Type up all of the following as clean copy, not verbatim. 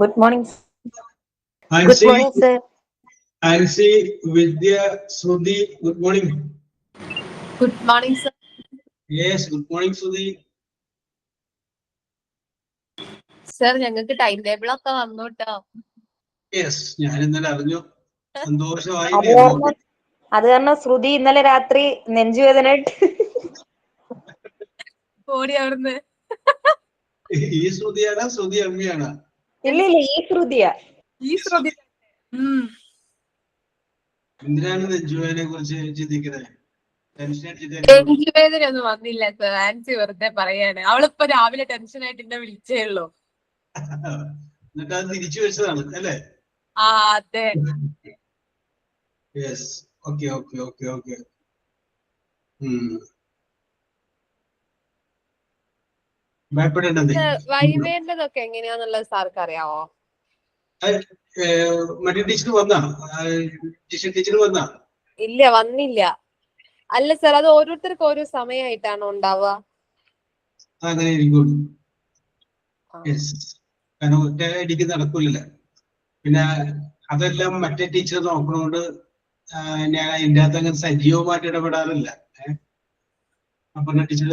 Good morning. Good morning, sir. Ansi, Vidya, Sudhi, good morning. Good morning, sir. Yes, good morning, Sudhi. Sir, ഞങ്ങൾക്ക് time table ഒക്കെ വന്നു കേട്ടോ. Yes, ഞാൻ ഇന്നലെ അറിഞ്ഞു. അത് കാരണം ശ്രുതി ഇന്നലെ രാത്രി നെഞ്ചുവേദനയായിട്ട് ഓടി അവിടുന്ന്. ഈ ശ്രുതിയാണോ ശ്രുതി അമ്മയാണോ? ഇല്ല ഈ ശ്രുതിയാ. ഈ ശ്രുതി. എന്തിനാണ് നെഞ്ചുവേദനയെ കുറിച്ച് ചിന്തിക്കുന്നത്? നെഞ്ചുവേദന ഒന്നും വന്നില്ല സർ. ആൻസി വെറുതെ പറയാണ്. അവളിപ്പോ രാവിലെ ടെൻഷനായിട്ട് എന്നെ വിളിച്ചേ ഉള്ളൂ. എന്നിട്ട് അത് തിരിച്ചു വെച്ചതാണ് അല്ലേ? ആ അതെ. Yes, okay. വൈവേണ്ടതൊക്കെ എങ്ങനെയാന്നുള്ളത് സാർക്ക് അറിയാവോ? മറ്റേ ടീച്ചർ വന്നാ? ടീച്ചർ വന്നാ? ഇല്ല, വന്നില്ല. അല്ല സർ, അത് ഓരോരുത്തർക്ക് ഓരോ സമയമായിട്ടാണോ ഉണ്ടാവുക? അങ്ങനെ ഇരിക്കുള്ളൂ. കാരണം ഒറ്റ അടിക്ക് നടക്കൂലല്ലോ. പിന്നെ അതെല്ലാം മറ്റേ ടീച്ചർ നോക്കണോണ്ട് ഞാൻ അതിൻ്റെ അകത്ത് അങ്ങനെ സജീവമായിട്ട് ഇടപെടാറില്ല. അപ്പൊ ടീച്ചർ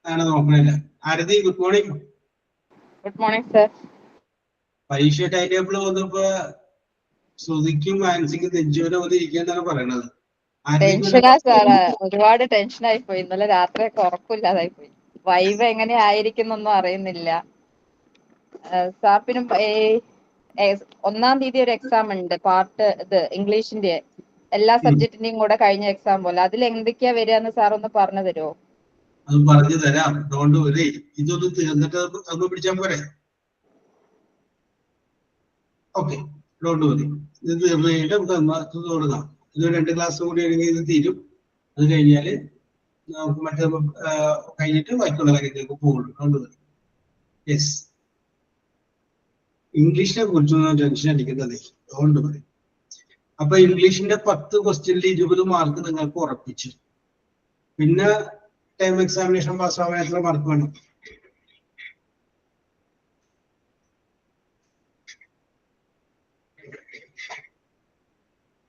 അങ്ങനെ നോക്കണില്ല. Aarathi, good morning. Good morning sir. പരീക്ഷ ടൈം ടേബിൾ വന്നപ്പോ ശ്രുതിക്കും ആൻസിക്കും നെഞ്ചുവേദന പോലെ ഇരിക്കാന്നാണ് പറയണത്. ടെൻഷനാ സാറ്, ഒരുപാട് ടെൻഷനായി പോയി. ഇന്നലെ രാത്രിയൊക്കെ ഉറപ്പില്ലാതായി പോയി. വൈവ് എങ്ങനെ ആയിരിക്കുന്നൊന്നും അറിയുന്നില്ല സാർ. പിന്നെ 1-ാം തീയതി ഒരു എക്സാം ഉണ്ട്, പാർട്ട് ഇത് ഇംഗ്ലീഷിന്റെ എല്ലാ സബ്ജക്റ്റിന്റെയും കൂടെ കഴിഞ്ഞ എക്സാം പോലെ. അതിൽ എന്തൊക്കെയാ വരികയെന്ന് സാർ ഒന്ന് പറഞ്ഞു തരുമോ? അത് പറഞ്ഞു തരാം. Don't worry. ഇതൊന്ന് തീർന്നിട്ട് അത് പിടിച്ചാൽ പോരെ? Okay, don't worry. ഇത് തീർന്നിട്ട് നമുക്ക് തുടങ്ങാം. ഇത് 2 ക്ലാസ് കൂടി ആണെങ്കിൽ ഇത് തീരും. അത് കഴിഞ്ഞാല് നമുക്ക് മറ്റേ കഴിഞ്ഞിട്ട് ബാക്കിയുള്ള കാര്യത്തിലേക്ക് പോകുള്ളൂ. Don't worry. യെസ്, ഇംഗ്ലീഷിനെ കുറിച്ചൊന്നും ടെൻഷൻ അടിക്കുന്നത്. Don't worry. അപ്പൊ ഇംഗ്ലീഷിന്റെ 10 ക്വസ്റ്റ്യനിൽ 20 മാർക്ക് നിങ്ങൾക്ക് ഉറപ്പിച്ചു. പിന്നെ ടൈം എക്സാമിനേഷൻ പാസ്സാവാൻ എത്ര മാർക്ക് വേണം?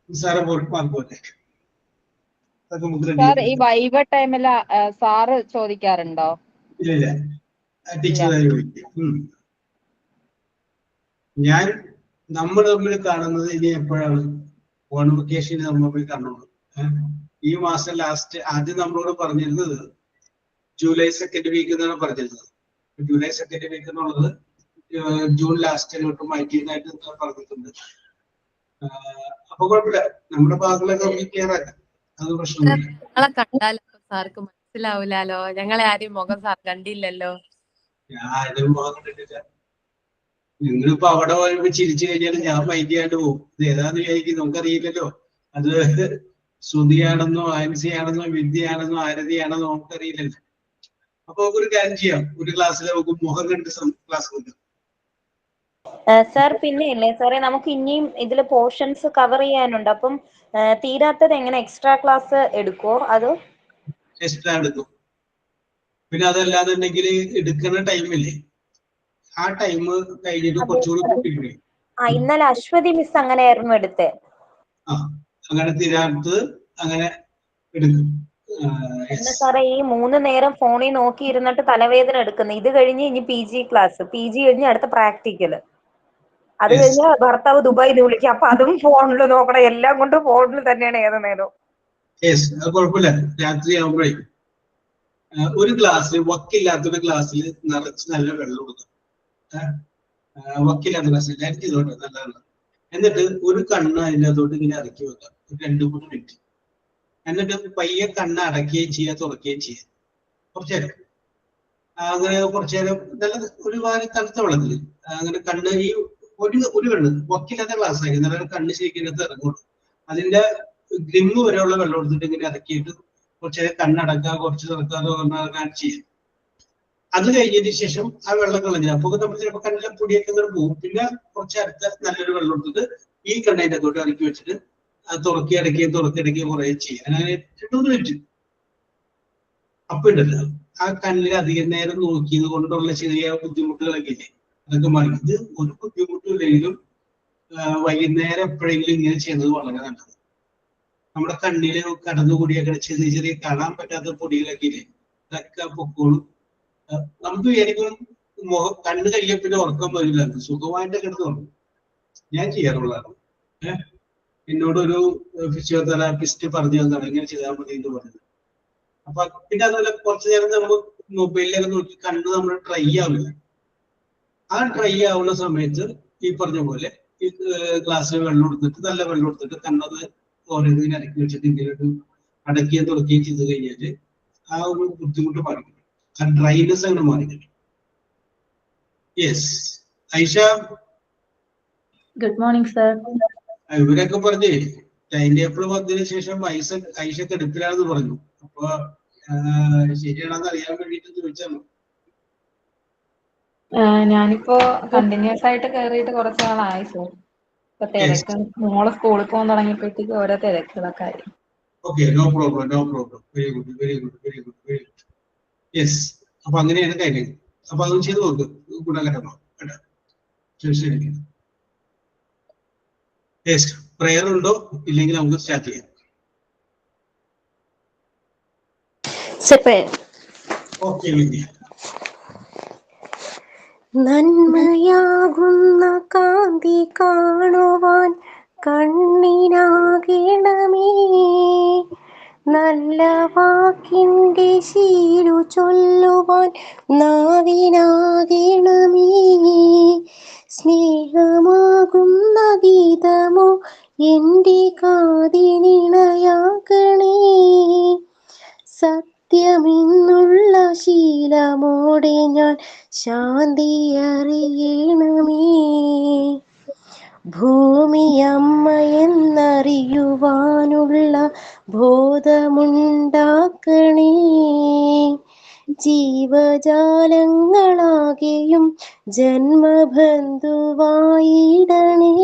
സാറ് മാർക്ക് പോലെ സാർ ഈ വൈവ ടൈമിൽ സാറ് ചോദിക്കാറുണ്ടോ? ഇല്ല, ടീച്ചർ ചോദിക്കും. നമ്മൾ തമ്മിൽ കാണുന്നത് ഇനി എപ്പോഴാണ്? കോൺവൊക്കേഷന് നമ്മൾ പോയി കാണുള്ളൂ. ഈ മാസം ലാസ്റ്റ് ആദ്യം നമ്മളോട് പറഞ്ഞിരുന്നത് ജൂലൈ 2nd വീക്ക് എന്നാണ് പറഞ്ഞിരുന്നത്. ജൂലൈ 2nd വീക്ക് എന്നുള്ളത് ജൂൺ ലാസ്റ്റിലോട്ട് മാറ്റിയതായിട്ട് പറഞ്ഞിട്ടുണ്ട്. അപ്പൊ കുഴപ്പമില്ല, നമ്മുടെ ഭാഗങ്ങളൊക്കെ ക്ലിയർ ആക്കാം. അത് പ്രശ്നമില്ല. ഞങ്ങളെ കണ്ടാലോ സാർക്ക് മനസ്സിലാവൂലോ? ഞങ്ങളെ ആരെയും മുഖം സാർ കണ്ടില്ലല്ലോ. ഞാനും മുഖം കണ്ടിട്ടില്ല. നിങ്ങളിപ്പോ അവിടെ പോയി ചിരിച്ചു കഴിഞ്ഞാൽ ഞാൻ മൈൻഡ് ചെയ്യാണ്ട് പോകും. ഇത് ഏതാന്ന് വിചാരിക്കും, നമുക്കറിയില്ലല്ലോ. അത് ശ്രുതിയാണെന്നോ ആൻസിയാണെന്നോ വിദ്യയാണെന്നോ ആരതിയാണെന്നോ നമുക്കറിയില്ലല്ലോ. അപ്പൊ ഒരു കാര്യം ചെയ്യാം, ഒരു ക്ലാസ്സിൽ നമുക്ക് മുഖം കണ്ട് ക്ലാസ് കൊടുക്കാം. സാർ പിന്നെ ഇല്ലേ സാറേ, നമുക്ക് ഇനിയും ഇതില് പോർഷൻസ് കവർ ചെയ്യാനുണ്ട്. അപ്പം തീരാത്തത് എങ്ങനെ എക്സ്ട്രാ ക്ലാസ് എടുക്കുവോ? അത് എക്സ്ട്രാ എടുക്കും. പിന്നെ അതല്ലാന്നുണ്ടെങ്കിൽ എടുക്കുന്ന ടൈമില്ലേ, ആ ടൈം കഴിഞ്ഞിട്ട് കുറച്ചുകൂടി കൂട്ടിപ്പോയി. ഇന്നലെ അശ്വതി മിസ് അങ്ങനെയായിരുന്നു എടുത്തേ. അങ്ങനെ തീരാത്തത് അങ്ങനെ എടുക്കും. സാറേ, ഈ 3 നേരം ഫോണിൽ നോക്കി ഇരുന്നിട്ട് തലവേദന എടുക്കുന്നു. ഇത് കഴിഞ്ഞ് ഇനി PG ക്ലാസ്, PG കഴിഞ്ഞ് അടുത്ത പ്രാക്ടിക്കല്, അത് കഴിഞ്ഞ് ഭർത്താവ് ദുബായിൽ വിളിക്കും. അപ്പൊ അതും ഫോണിൽ നോക്കണം. എല്ലാം കൊണ്ട് ഫോണിൽ തന്നെയാണ് ഏത് നേരവും. അത് കുഴപ്പമില്ല. രാത്രി ആവുമ്പോഴേ ഒരു ഗ്ലാസ്സിൽ വക്കില്ലാത്തൊരു ഗ്ലാസ്സിൽ നിറച്ച് നല്ല വെള്ളം കൊടുക്കും. വക്കില്ലാത്ത ഗ്ലാസ്സിൽ ഇതോട്ടെ നല്ലതാണ്. എന്നിട്ട് ഒരു കണ്ണ് അതിൻ്റെ അകത്തോട്ട് ഇങ്ങനെ ഇറക്കി വെക്കാം, 2-3 മിനിറ്റ്. എന്നിട്ട് പയ്യെ കണ്ണ് അടയ്ക്കുകയും ചെയ്യുക, തുറക്കുകയും ചെയ്യുക കുറച്ചേരം. അങ്ങനെ കുറച്ചേരം നല്ല ഒരുപാട് തണുത്ത വെള്ളത്തിൽ അങ്ങനെ കണ്ണ് ഈ ഒരു കണ്ണ് വക്കില്ലാത്ത ഗ്ലാസ് ആയി നല്ല കണ്ണ് ശരിക്കും ഇറങ്ങുള്ളൂ. അതിന്റെ ഗ്രിമ്മ് വരെയുള്ള വെള്ളം എടുത്തിട്ട് ഇങ്ങനെ ഇറക്കിയിട്ട് കുറച്ചേരം കണ്ണടക്കുക, കുറച്ച് തുറക്കുക ചെയ്യാം. അത് കഴിഞ്ഞതിന് ശേഷം ആ വെള്ളം കളഞ്ഞ അപ്പൊ നമ്മൾ ചിലപ്പോൾ കണ്ണിലെ പൊടിയൊക്കെ ഇങ്ങനെ പോകും. പിന്നെ കുറച്ച് അടുത്ത നല്ലൊരു വെള്ളം എടുത്തിട്ട് ഈ കണ്ണതിൻ്റെ അകത്തോട്ട് ഇറക്കി വെച്ചിട്ട് അത് തുറക്കിടയ്ക്കുകയും കുറേ ചെയ്യാം. അങ്ങനെ 2-3 മിനിറ്റ്. അപ്പൊ ഉണ്ടല്ലോ ആ കണ്ണിൽ അധികം നേരം നോക്കിയത് കൊണ്ടുള്ള ചെറിയ ബുദ്ധിമുട്ടുകളൊക്കെ ഇല്ലേ, അതൊക്കെ മാറി. ഇത് ഒരു ബുദ്ധിമുട്ടില്ലെങ്കിലും വൈകുന്നേരം എപ്പോഴെങ്കിലും ഇങ്ങനെ ചെയ്യുന്നത് വളരെ നല്ലത്. നമ്മുടെ കണ്ണില് കടന്നുകൂടിയൊക്കെ ചെറിയ ചെറിയ കാണാൻ പറ്റാത്ത പൊടികളൊക്കെ ഇല്ലേ, അതൊക്കെ പൊക്കോളും. നമുക്ക് വിചാരിക്കും കണ്ണ് കഴിയാൻ പിന്നെ ഉറക്കം വരില്ല, സുഖമായിട്ട് കിടന്നു ഞാൻ ചെയ്യാറുള്ളതാണ്. എന്നോടൊരു ഫിസിയോതെറാപ്പിസ്റ്റ് പറഞ്ഞു തന്നതാണ് ഇങ്ങനെ ചെയ്താൽ മതി എന്ന് പറഞ്ഞത്. അപ്പൊ പിന്നെ അതുപോലെ കുറച്ചു നേരം നമ്മൾ മൊബൈലിലൊക്കെ നോക്കി കണ്ണ് നമ്മൾ ട്രൈ ആവില്ല. ആ ട്രൈ ആവുന്ന സമയത്ത് ഈ പറഞ്ഞ പോലെ ഈ ഗ്ലാസ്സിൽ വെള്ളം എടുത്തിട്ട് നല്ല വെള്ളം എടുത്തിട്ട് കണ്ണത് ഓരോന്നിങ്ങനെ ഇറക്കി വെച്ചിട്ട് ഇങ്ങനെ ഒരു അടക്കുകയും തുറക്കുകയും ചെയ്ത് കഴിഞ്ഞാല് ആ ഒരു ബുദ്ധിമുട്ട് മാറി, ആ ഡ്രൈനെസ് അങ്ങനെ മാറി. Yes Aisha. Good morning sir. ഇവരൊക്കെ പറഞ്ഞേ ടൈം ടേബിൾ വന്നതിന് ശേഷം ഐഷ കെടുപ്പിലാണെന്ന് പറഞ്ഞു. അപ്പൊ ശരിയാണെന്ന് അറിയാൻ വേണ്ടിട്ട് ചോദിച്ചാണ്. ഞാനിപ്പോ കണ്ടിന്യൂസ് ആയിട്ട് കയറിയിട്ട് കുറച്ച് നാളായി സർ. ഇപ്പൊ തിരക്ക് മോള് സ്കൂളിൽ പോകാൻ തുടങ്ങിയപ്പോഴത്തേക്ക് ഓരോ തിരക്കുകളൊക്കെ ആയി. Okay, no problem, no problem. Very good, very good, very good, very good. Yes, അപ്പൊ അങ്ങനെയാണ് കാര്യങ്ങൾ. അപ്പൊ അത് ചെയ്ത് നോക്ക്, ഗുണകരമാണ് കേട്ടോ. ശരി. യെസ്, പ്രയർ ഉണ്ടോ? ഇല്ലെങ്കിൽ നമുക്ക് സ്റ്റാർട്ട് ചെയ്യാം. ഓക്കെ വിദ്യ. നന്മയാകുന്ന കാന്തി കാണുവാൻ കണ്ണിനാകണമേ, നല്ല വാക്കിൻ്റെ ശീലു ചൊല്ലുവാൻ നാവിനാകണമേ, സ്നേഹമാകുന്ന ഗീതമോ എൻ്റെ കാതിനിണയാകണേ, സത്യമെന്നുള്ള ശീലമോടെ ഞാൻ ശാന്തി അറിയണമേ, ഭൂമി അമ്മയെന്നറിയുവാനുള്ള ബോധമുണ്ടാക്കണേ, ജീവജാലങ്ങളാകെയും ജന്മബന്ധുവായിടണേ,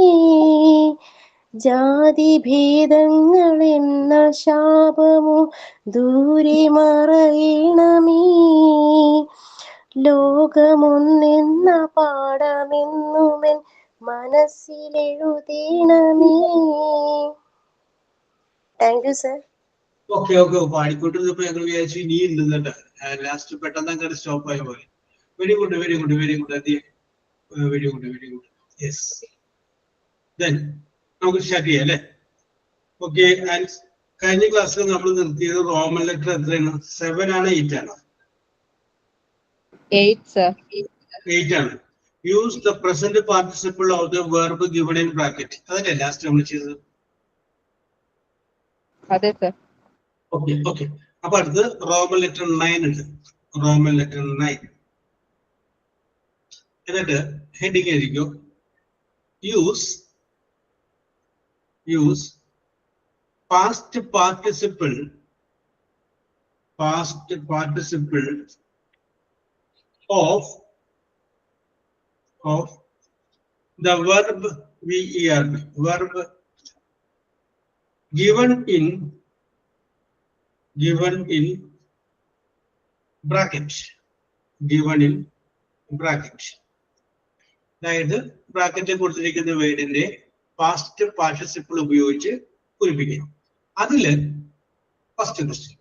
ജാതിഭേദങ്ങളെന്ന ശാപമോ ദൂരെ മറയണമേ, ലോകമൊന്നെന്ന പാഠമെന്നുമെൻ മനസ്സിലെഴുതണമേ. Thank you sir. Okay okay, പാടിക്കൊണ്ടിരുന്നപ്പോ ഞങ്ങൾ വിചാരിച്ചു ഇനി ഉണ്ട് കേട്ടോ. ലാസ്റ്റ് പെട്ടെന്ന് അങ്ങനെ സ്റ്റോപ്പ് ആയ പോലെ. Very good, very good, very good, very good, very good. Yes, then നമുക്ക് സ്റ്റാർട്ട് ചെയ്യാം അല്ലേ? ഓക്കെ. ആൻഡ് കഴിഞ്ഞ ക്ലാസ്സിൽ നമ്മൾ നിർത്തിയത് റോമൻ ലെറ്റർ എത്രയാണ്? 7 ആണ് 8 ആണ്? 8 sir. 8 ആണ്. Use the present participle of the verb given in bracket. അതല്ലേ ലാസ്റ്റ് നമ്മൾ ചെയ്തത്? അതെ സർ. Okay okay. അപ്പൊ അടുത്ത് റോമൻ ലെറ്റർ 9 ഉണ്ട്. Roman letter 9. എന്നിട്ട് ഹെഡിങ് എഴുതിക്കോ, use past participle of the verb verb given in bracket. അതായത് ബ്രാക്കറ്റിൽ കൊടുത്തിരിക്കുന്ന വേർഡിന്റെ പാസ്റ്റ് പാർട്ടിസിപ്പിൾ ഉപയോഗിച്ച് പൂരിപ്പിക്കുക. അതില് first question,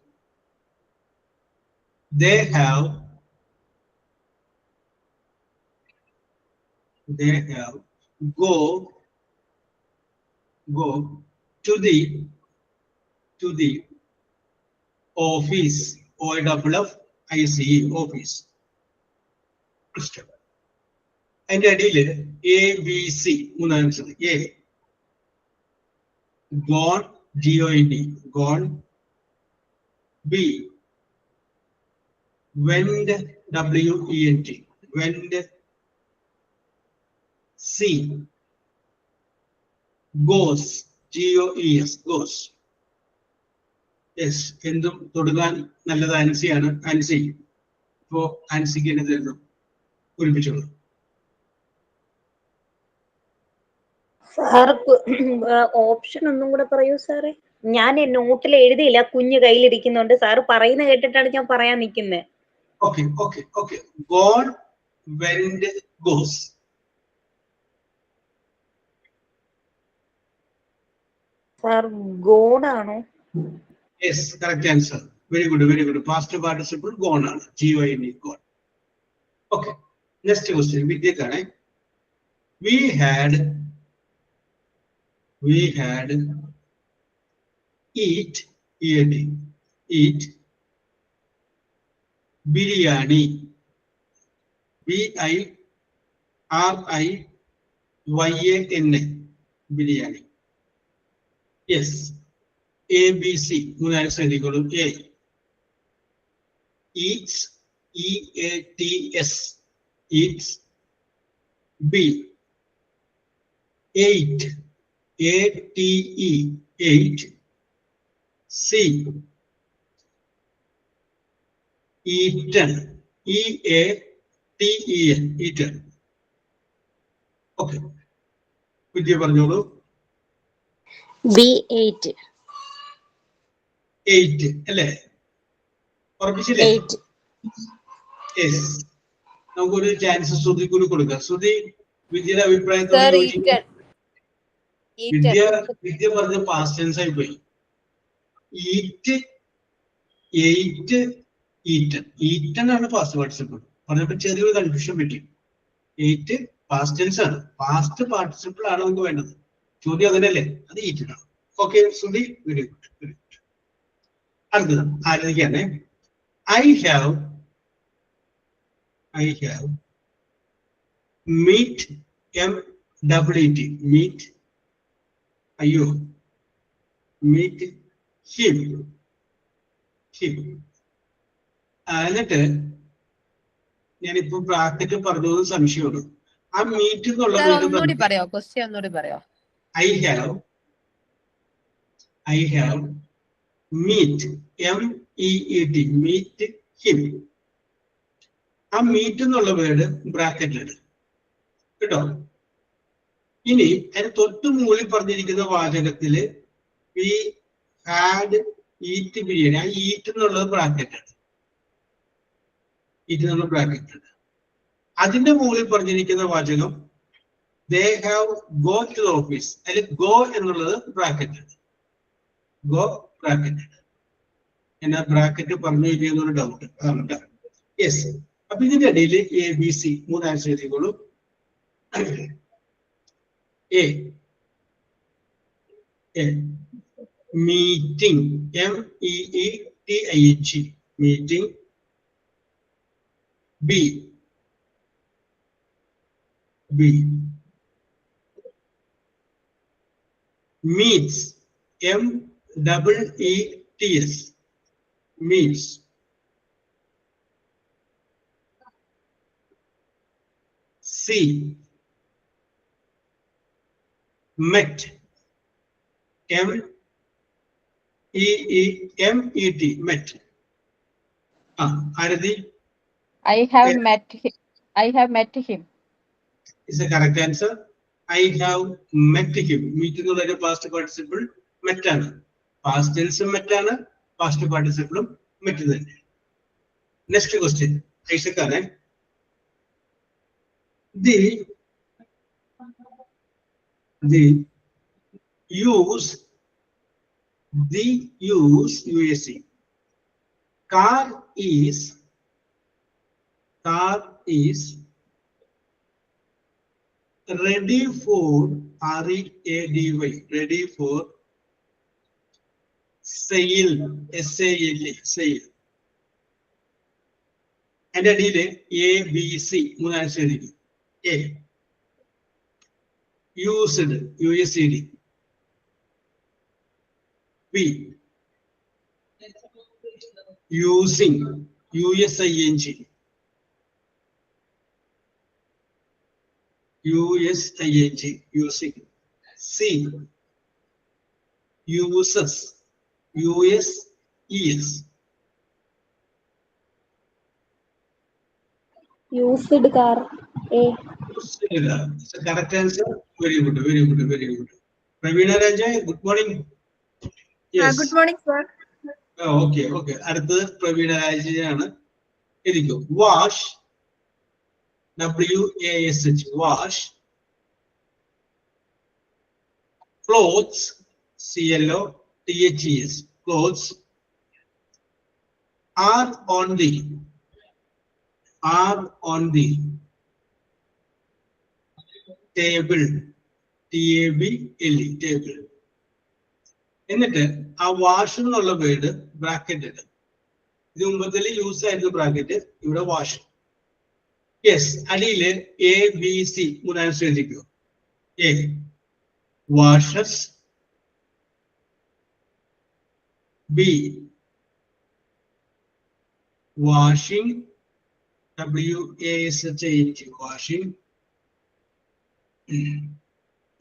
they have go to the office, OFFICE, office. അതിന്റെ അടിയില് ABC മൂന്നാമത് A, gone, GONE, gone. B, went, WENT, went. C, goes, GOES, goes. Yes, എന്തും തൊടുകാൻ നല്ലത് ആൻസിയാണ്. ആൻസി, ഇപ്പോ ആൻസിക്ക് എന്നെ തരുന്നു, പൂരിപ്പിച്ചോളൂ. സാർ ഓപ്ഷൻ ഒന്നും കൂടെ പറയൂ സാറേ. ഞാൻ നോട്ടിൽ എഴുതിയില്ല, കുഞ്ഞ് കയ്യിലിരിക്കുന്നുണ്ട്. സാറ് പറയുന്ന കേട്ടിട്ടാണ് ഞാൻ പറയാൻ നിൽക്കുന്നത്. Okay. Gone, went, goes. Sir, gone ആണോ? Yes, correct answer. Very good, very good. Past participle gone ആണ്. G-O-N-E, gone. Okay. Next question. വിദ്യക്കാണ്. We had eat biryani. B-I-R-I-Y-A-N-A. Biryani. Yes. A, B, C. മൂന്നാല് ശ്രദ്ധിക്കോളൂ. A. Eats. E-A-T-S. Eats. B. Ate. A-T-E. Ate. C. Eaten. E-A-T-E-N. Eaten. Okay. വിദ്യ പറഞ്ഞോളൂ. B8. 8 അല്ലേ? ഉറപ്പിച്ചില്ലേ? 8. Yes. നമുക്കൊരു chance ശ്രുതി കൂടി കൊടുക്കാം. ശ്രുതി വിദ്യയുടെ അഭിപ്രായത്തോട് Sir, യോജിക്കുന്നു. eaten. വിദ്യ പറഞ്ഞ പാസ്റ്റ് ടെൻസ് ആയി പോയി. Eat, eight, eaten. ഈറ്റൻ ആണ് പാസ്റ്റ് പാർട്ടിസിപ്പിൾ. പറഞ്ഞപ്പോ ചെറിയൊരു കൺഫ്യൂഷൻ പറ്റി. എയ്റ്റ് പാസ്റ്റ് ടെൻസ് ആണ്, പാസ്റ്റ് പാർട്ടിസിപ്പിൾ ആണ് നമുക്ക് വേണ്ടത്. ചോദ്യം അങ്ങനെയല്ലേ? അത് ഈറ്റൻ ആണ്. ഓക്കെ ശ്രുതി, വെരി ഗുഡ്, വെരി ഗുഡ്. അടുത്തത് ആലോചിക്കാനേ. I have meet, M-E-E-T, meet, അയ്യോ, meet him. എന്നിട്ട് ഞാനിപ്പോ ബ്രാക്കറ്റ് പറഞ്ഞത് സംശയമുള്ളൂ. ആ മീറ്റ് എന്നുള്ള ഒന്നുകൂടി പറയോ? ക്വസ്റ്റ്യൻ ഒന്നുകൂടി പറയോ? I have meet, M-E-E-T, meet him. ആ മീറ്റ് എന്നുള്ള വേർഡ് ബ്രാക്കറ്റിലിട് കേട്ടോ. ഇനി അതിന് തൊട്ട് മുകളിൽ പറഞ്ഞിരിക്കുന്ന വാചകത്തില് we had eat ബിരിയാണി. ആ ഈറ്റ് എന്നുള്ളത് ബ്രാക്കറ്റാണ്. ഈറ്റ് എന്നുള്ള ബ്രാക്കറ്റാണ്. അതിന്റെ മുകളിൽ പറഞ്ഞിരിക്കുന്ന വാചകം they have go to the office. അതിൽ go എന്നുള്ളത് ബ്രാക്കറ്റാണ്. Go bracket. എന്നാ ബ്രാക്കറ്റ് പറഞ്ഞു എന്നൊരു ഡൗട്ട് ആണ്. യെസ്. അപ്പൊ ഇതിന്റെ ഇടയിൽ ABC മൂന്ന് answer എഴുതിക്കോളൂ. A. Meeting, M-E-E-T-I-N-G, meeting. B. Meets, M-E-E-T-S, meets. C. Met, M-E-E-M-E-T, met. Arathi? I have met him. Is the correct answer. I have met him. Meet is past participle. Met ആണ്. Past tense met ആണ്. Past participle met തന്നെ. Next question. Isaac ആണ്. The use USC. Car is ready for, R-E-A-D-Y, ready for sale, S-A-L-E, sale. And A, B, C, മൂന്ന് answer എഴുതിക്കും. A. Used, USED. B. Using, USING. Using. C. Uses, USES. Used car. A. It's the correct answer. Very good, very good, very good. Pravina Ranjay, good morning. Yes. Good morning, sir. Okay. അടുത്തത് പ്രവീണ രാജയാണ്. എഴുതിക്കോ. Wash, W-A-S-H, wash clothes, CLO THES, clothes, are on the table, TABLE, table. എന്നിട്ട് ആ wash എന്നുള്ള word bracket ഇടും. ഇത് മുമ്പത്തിൽ use ആയിരുന്നു bracket, ഇവിടെ wash. Yes, അടിയില് ABC മൂന്നാം ശ്രദ്ധിക്കൂ. A washes, B washing, WASH, washing,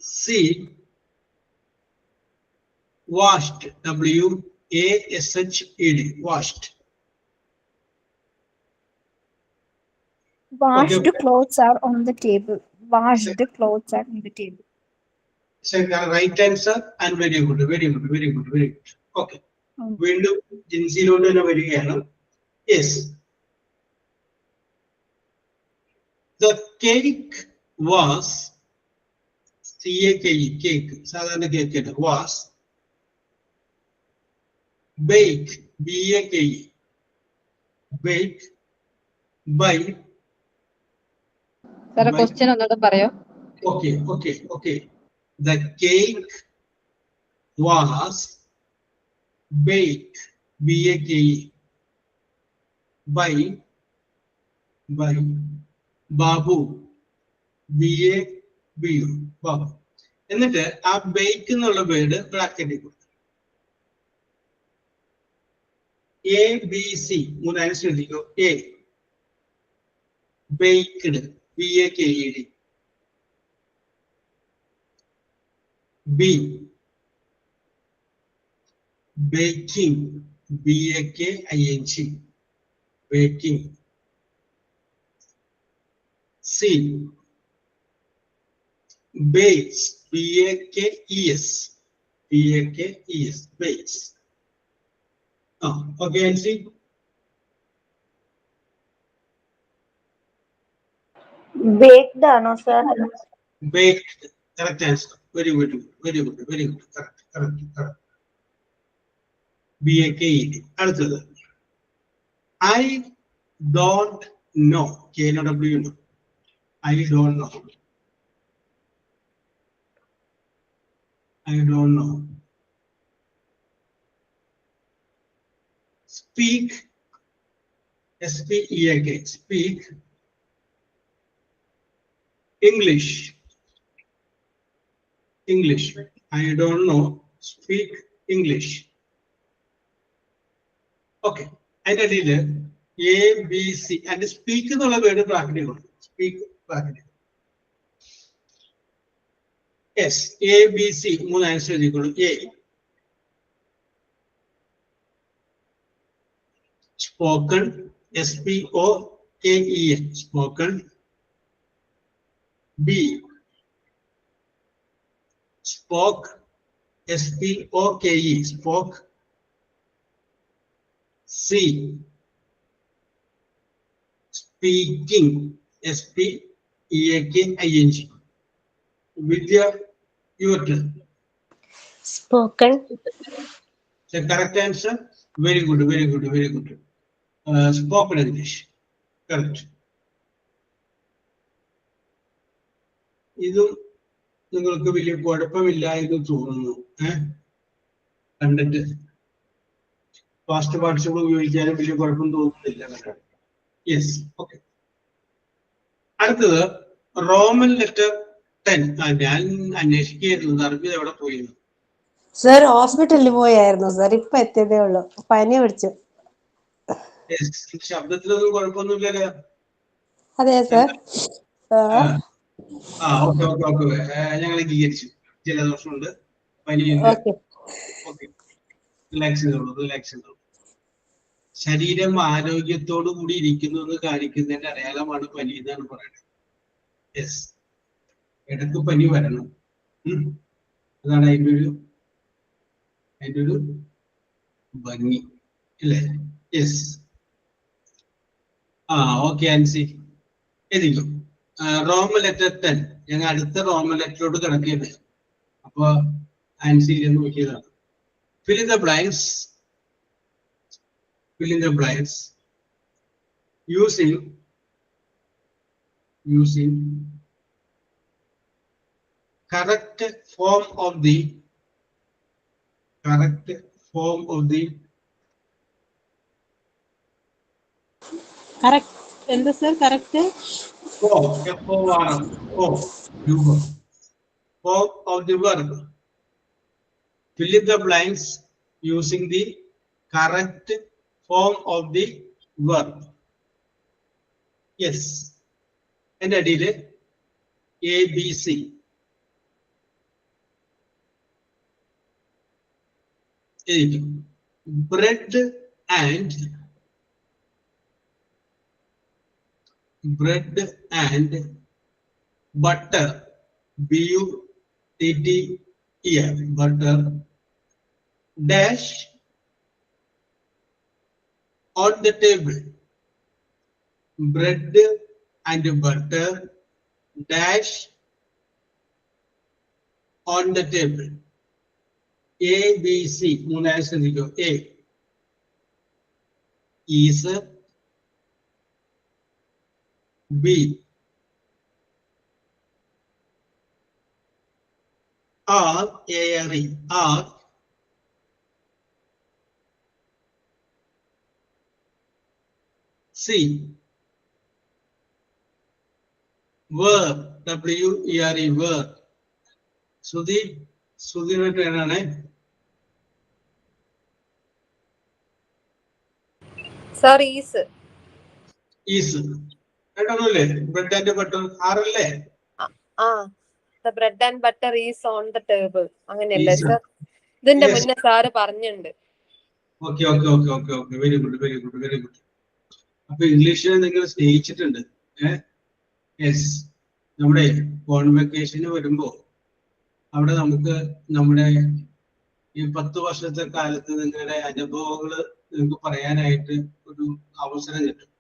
C washed, WASHED, washed. Washed Okay. clothes are on the table. Washed clothes are on the table. So right answer and very good, very good, very good, very good. Okay. വീണ്ടും ജിൻസിയിലോട്ട് തന്നെ വരികയാണ്. Yes. The cake was, CAKE, cake, സാധാരണ cake was baked, BAKE, baked by. സാറേ question ഒന്നുകൂടെ പറയോ? Okay. The cake was baked, BAKE, by Babu, BABU, Babu. എന്നിട്ട് ആ bake എന്നുള്ള വേർഡ് ബ്രാക്കറ്റിൽ കൊടുത്തു. ABC മൂന്നാം ശ്രദ്ധിക്കൂ. A baked, BAKED, B baking, BAKING, baking, C bakes, BAKES, bakes. Okay, and see. Baked ആണോ sir? Baked, correct answer. Very good, correct. BAKED. അടുത്തത് I don't know, KNOW, I don't know. Speak, SPEAK, speak English, I don't know, speak English. Okay, അതിന്റെ ഇടയിൽ ABC and speak എന്നുള്ള word ബ്രാക്കറ്റിൽ കൊടുക്കും. Speak ബ്രാക്കറ്റിൽ. Yes, ABC മൂന്ന് answer എഴുതിക്കോളൂ. A spoken, SPOKEN, spoken. B spoke, SPOKE, spoke. C speaking, SPEAKING. Vidya, your turn. Spoken. The correct answer. Very good. Spoken English. Correct. ഇതും നിങ്ങൾക്ക് വലിയ കുഴപ്പമില്ല എന്ന് തോന്നുന്നു. കണ്ടിട്ട് പാസ്റ്റ് പാർട്ടിസിപ്പിൾ ഉപയോഗിച്ചാലും വലിയ കുഴപ്പം തോന്നുന്നില്ല. Yes, okay. അടുത്തത് റോമൻ ലെറ്റർ 10. ഞാൻ അന്വേഷിക്കുകയായിരുന്നു അറബി എവിടെ പോയിരുന്നു. സർ ഹോസ്പിറ്റലിൽ പോയായിരുന്നു സർ, ഇപ്പൊ എത്തിയതേ ഉള്ളൂ, പനി പിടിച്ചു. ശബ്ദത്തിലൊന്നും കുഴപ്പമൊന്നുമില്ലല്ലോ. അതെ സർ. ഓക്കെ. ഞങ്ങൾ അംഗീകരിച്ചു. ജലദോഷമുണ്ട്, പനിയുണ്ട്. റിലാക്സ് ചെയ്തോളൂ. ശരീരം ആരോഗ്യത്തോടു കൂടി ഇരിക്കുന്നു എന്ന് കാണിക്കുന്നതിന്റെ അടയാളമാണ് പനി എന്നാണ് പറയുന്നത്. യെസ്, ഇടക്ക് പനി വരണം. അതാണ് അതിൻ്റെ ഒരു ഭംഗി അല്ലേ? യെസ്. ഓക്കെ ആൻസി എഴുതിക്കും. Roman letter 10. ഞങ്ങൾ അടുത്ത റോമൻ ലെറ്ററിലോട്ട് കിടക്കുകയാണ്. അപ്പൊ ആൻസി എന്ന് നോക്കിയതാണ്. Fill in the blanks. Fill in the blanks using correct form of the correct എന്താ sir correct form of the verb. Fill in the blanks using the correct form of the verb. Yes. And I did it. A, B, C. Bread and butter. B-U-T-T-E-R. Butter dash on the table. Bread and butter dash on the table. A, B, C. മൂന്ന് answer ഇരിക്കും. A is, B R, A-R-E, R, C verb, W-E-R-E, verb. സുധീനായിട്ട് ഏതാണ്? Sir is. കേട്ടോന്നല്ലേ? Bread and butter ആറല്ലേ? The bread and butter is on the table. അങ്ങനെയല്ലേ സർ? ഇതിന്റെ മുന്നേ സാറ് പറഞ്ഞിട്ടുണ്ട്. ഓക്കെ. Very good. അപ്പൊ ഇംഗ്ലീഷിനെ നിങ്ങൾ സ്നേഹിച്ചിട്ടുണ്ട്. യെസ്. നമ്മുടെ കോൺവെക്കേഷന് വരുമ്പോ അവിടെ നമുക്ക് നമ്മുടെ ഈ 10 വർഷത്തെ കാലത്ത് നിങ്ങളുടെ അനുഭവങ്ങൾ നിങ്ങൾക്ക് പറയാനായിട്ട് ഒരു അവസരം കിട്ടും.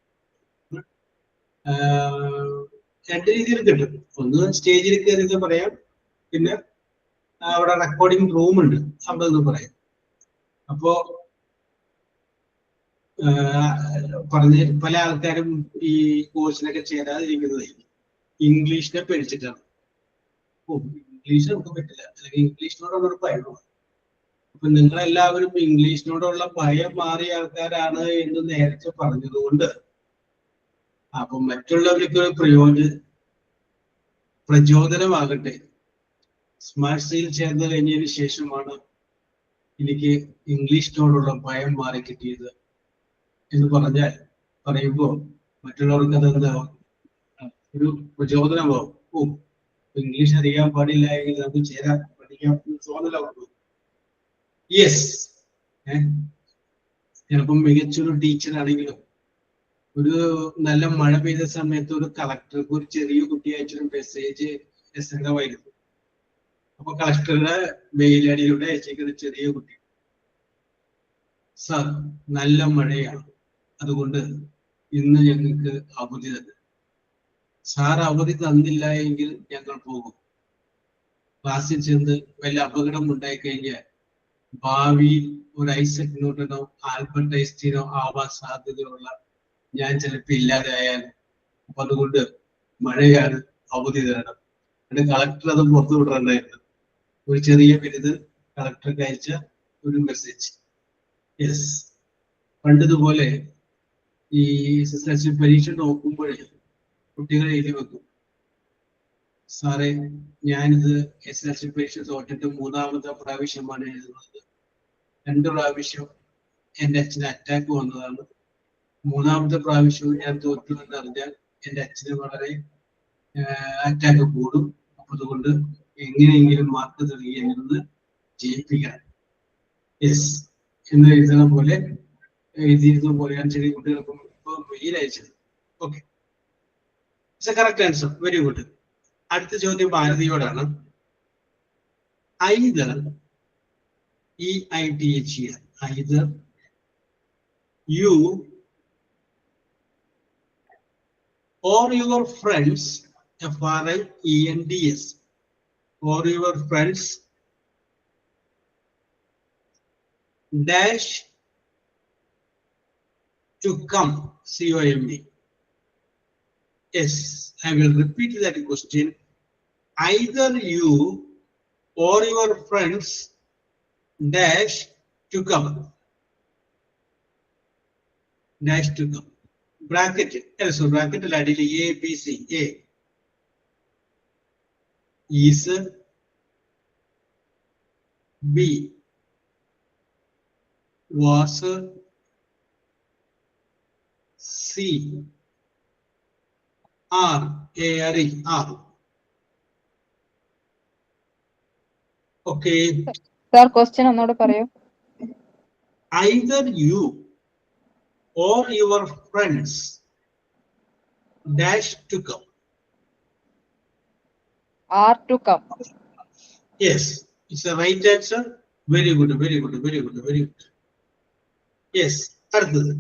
രണ്ട് രീതിയിൽ കിട്ടും. ഒന്ന് സ്റ്റേജിൽ കയറിയത് പറയാം, പിന്നെ അവിടെ റെക്കോർഡിംഗ് റൂം ഉണ്ട്, അവിടെ നിന്ന് പറയാം. അപ്പോ പറഞ്ഞ പല ആൾക്കാരും ഈ കോഴ്സിനൊക്കെ ചേരാതിരിക്കുന്നത് ഇംഗ്ലീഷിനെ പേടിച്ചിട്ടാണ്. ഇംഗ്ലീഷ് നമുക്ക് പറ്റില്ല, അല്ലെങ്കിൽ ഇംഗ്ലീഷിനോടുള്ള ഒരു ഭയമാണ്. അപ്പൊ നിങ്ങളെല്ലാവരും ഇംഗ്ലീഷിനോടുള്ള ഭയം മാറിയ ആൾക്കാരാണ് എന്ന് നേരത്തെ പറഞ്ഞതുകൊണ്ട് അപ്പൊ മറ്റുള്ളവർക്ക് പ്രചോദനമാകട്ടെ. സ്മാർട്ട് സീൽ ചേർന്ന് കഴിഞ്ഞതിന് ശേഷമാണ് എനിക്ക് ഇംഗ്ലീഷിനോടുള്ള ഭയം മാറി കിട്ടിയത് എന്ന് പറയുമ്പോൾ മറ്റുള്ളവർക്ക് അതെന്താ ഒരു പ്രചോദനമാവും. ഇംഗ്ലീഷ് അറിയാൻ പാടില്ല എങ്കിൽ നമുക്ക് ചേരാൻ പഠിക്കാൻ തോന്നലാവുള്ളൂ. യെസ്. ചിലപ്പം മികച്ചൊരു ടീച്ചറാണെങ്കിലും ഒരു നല്ല മഴ പെയ്ത സമയത്ത് ഒരു കളക്ടർക്ക് ഒരു ചെറിയ കുട്ടി അയച്ചൊരു മെസ്സേജ് രസകരമായിരുന്നു. അപ്പൊ കളക്ടറുടെ മെയിൽ ഐഡിയിലൂടെ അയച്ചേക്കുന്ന ചെറിയ കുട്ടി, സാർ നല്ല മഴയാണ്, അതുകൊണ്ട് ഇന്ന് ഞങ്ങൾക്ക് അവധി തന്നെ. സാർ അവധി തന്നില്ല എങ്കിൽ ഞങ്ങൾ പോകും. ക്ലാസ്സിൽ ചെന്ന് വല്ല അപകടം ഉണ്ടായി കഴിഞ്ഞാൽ ഭാവിയിൽ ഒരു ഐസക് ന്യൂട്ടനോ ആൽബർട്ട് ഐൻസ്റ്റീനോ ആവാൻ സാധ്യതയുള്ള ഞാൻ ചിലപ്പോൾ ഇല്ലാതെ ആയാലും. അപ്പൊ അതുകൊണ്ട് മഴയാണ്, അവധി തരണം. എന്നിട്ട് കളക്ടർ അത് പുറത്തു വിടണ്ടായിരുന്നു. ഒരു ചെറിയ ബിരുദ് കളക്ടർക്ക് അയച്ച ഒരു മെസ്സേജ്. യെസ്. പണ്ടതുപോലെ ഈ SSLC പരീക്ഷ നോക്കുമ്പോഴേ കുട്ടികൾ എഴുതി വെക്കും, സാറേ ഞാനിത് SSLC പരീക്ഷ തോറ്റിട്ട് 3ാമത്തെ പ്രാവശ്യമാണ് എഴുതുന്നത്. 2 പ്രാവശ്യം എൻ്റെ അച്ഛന് അറ്റാക്ക് വന്നതാണ്. 3ാമത്തെ പ്രാവശ്യവും ഞാൻ തോറ്റു എന്ന് അറിഞ്ഞാൽ എൻ്റെ അച്ഛന് വളരെ അറ്റാക്ക് കൂടും. അപ്പൊ അതുകൊണ്ട് എങ്ങനെയെങ്കിലും മാർക്ക് തെളിയിക്കുന്നത് ജയിപ്പിക്കണം. യെസ് എന്ന് എഴുതുന്ന പോലെ എഴുതിയിരുന്ന പോലെയാണ് ചെറിയ കുട്ടികൾക്ക് ഇപ്പൊ മെയിൽ അയച്ചത്. Okay, correct answer. Very good. അടുത്ത ചോദ്യം ഭാരതിയോടാണ്. either either you or your friends, FRIENDS, or your friends dash to come, C-O-M-E. Yes, I will repeat that question. Either you or your friends dash to come. Dash to come. Bracket. So bracket added A, B, C. A is B was C R A R E R. Okay. Sir question ഒന്നുകൂടെ പറയൂ. Either you or your friends dash to come. Are to come. Yes, it's the right answer. Very good, very good, very good, very good. Yes, അടുത്തത്.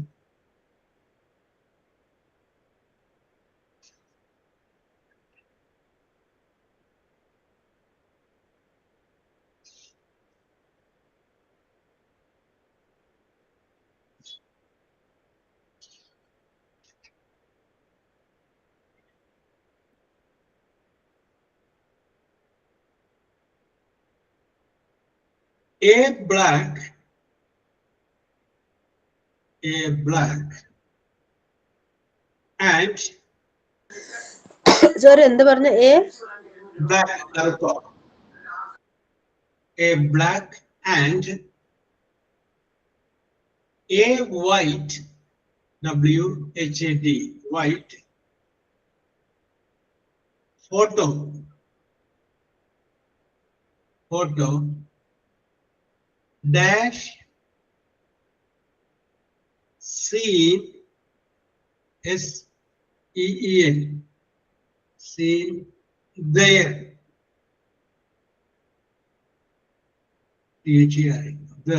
A black and sorry എന്ത് പറഞ്ഞു? black a black and a white, WHAT, white photo dash seen, SEEN, seen there, THEI, the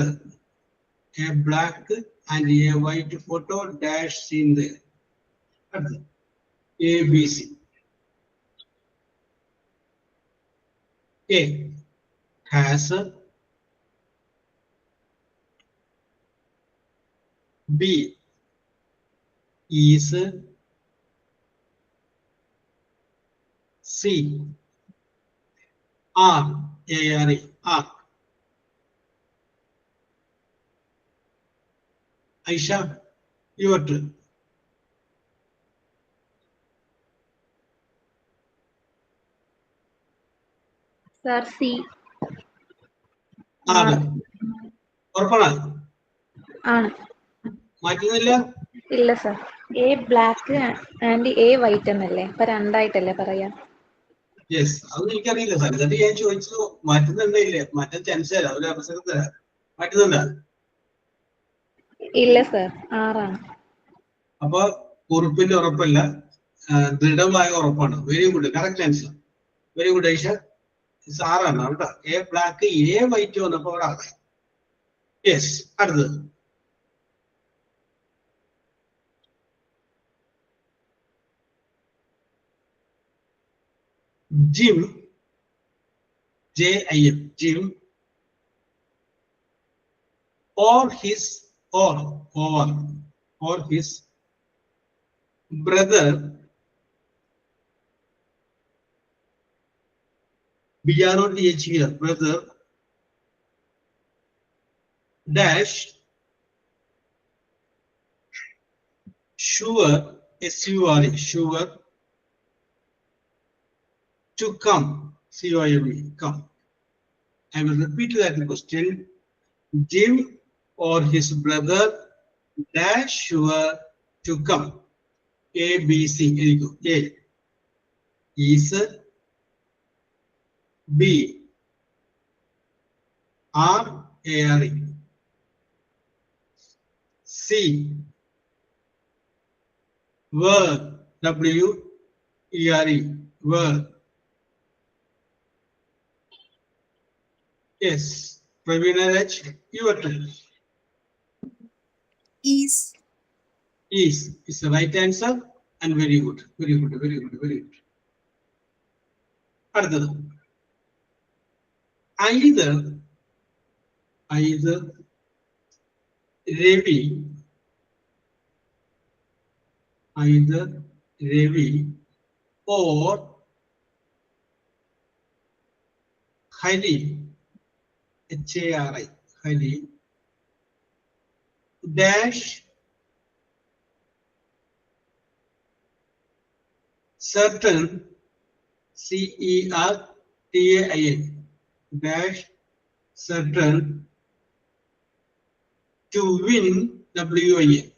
a black and a white photo dash seen there. A, B, C. A has B is C R A R E R. Aisha, your turn. Sir C ആണ്. ഉറപ്പാണ്? ആണ്. മാറ്റുന്നില്ല? ഇല്ല sir. A black and A white എന്നല്ലേ? അപ്പൊ രണ്ടായിട്ടല്ലേ പറയാ? Yes, അതൊന്നും എനിക്കറിയില്ല sir. എന്നിട്ട് ഞാൻ ചോദിച്ചു മാറ്റുന്നുണ്ടോ ഇല്ലേ? മാറ്റാൻ ചാൻസ് തരാം, ഒരു അവസരം തരാം. മാറ്റുന്നുണ്ടോ? ഇല്ല സാർ, ആറാണ്. അപ്പൊ കുറിപ്പിന്റെ ഉറപ്പല്ല, ദൃഢമായ ഉറപ്പാണ്. Very good, correct answer. Very good Aisha. ആറാണ് കേട്ടോ. എ ബ്ലാക്ക് എ വൈറ്റ് വന്നപ്പോ അവിടെ ആറായി. യെസ്, അടുത്തത്. Jim, J-I-M, Jim, or his brother, B-R-O-T-H here, brother, dash, sure, S-U-R-E, sure, to come, C-O-M-E, come. I will repeat that question. Jim or his brother dash sure to come. A, B, C. Here you go. A is B R A R E. C were, W E R E, were. Yes, Pravina Raj, your turn. Is. Is the right answer, and very good, very good, very good, very good. അടുത്തത്. Either Ravi, either Ravi or Hari, H-A-R-I, Hari, dash certain, C-E-R-T-A-I-N, dash certain to win, W-I-N,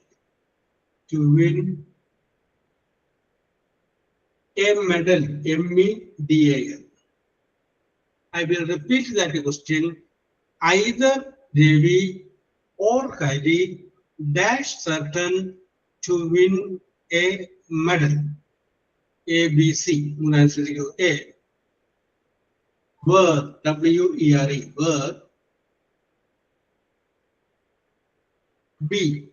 to win a medal, M-E-D-A-L. I will repeat that question. Either Devi or Hari dash certain to win a medal. A, B, C. A. Were, W-E-R-E, were. B.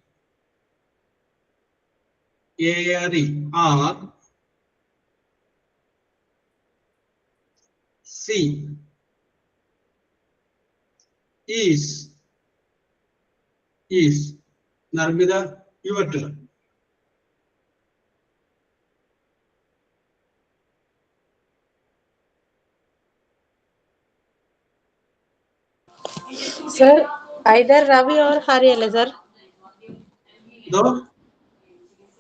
A-R-E, are. C. Is. Narmida, your turn. Sir, either Ravi or Hari alle, sir. No?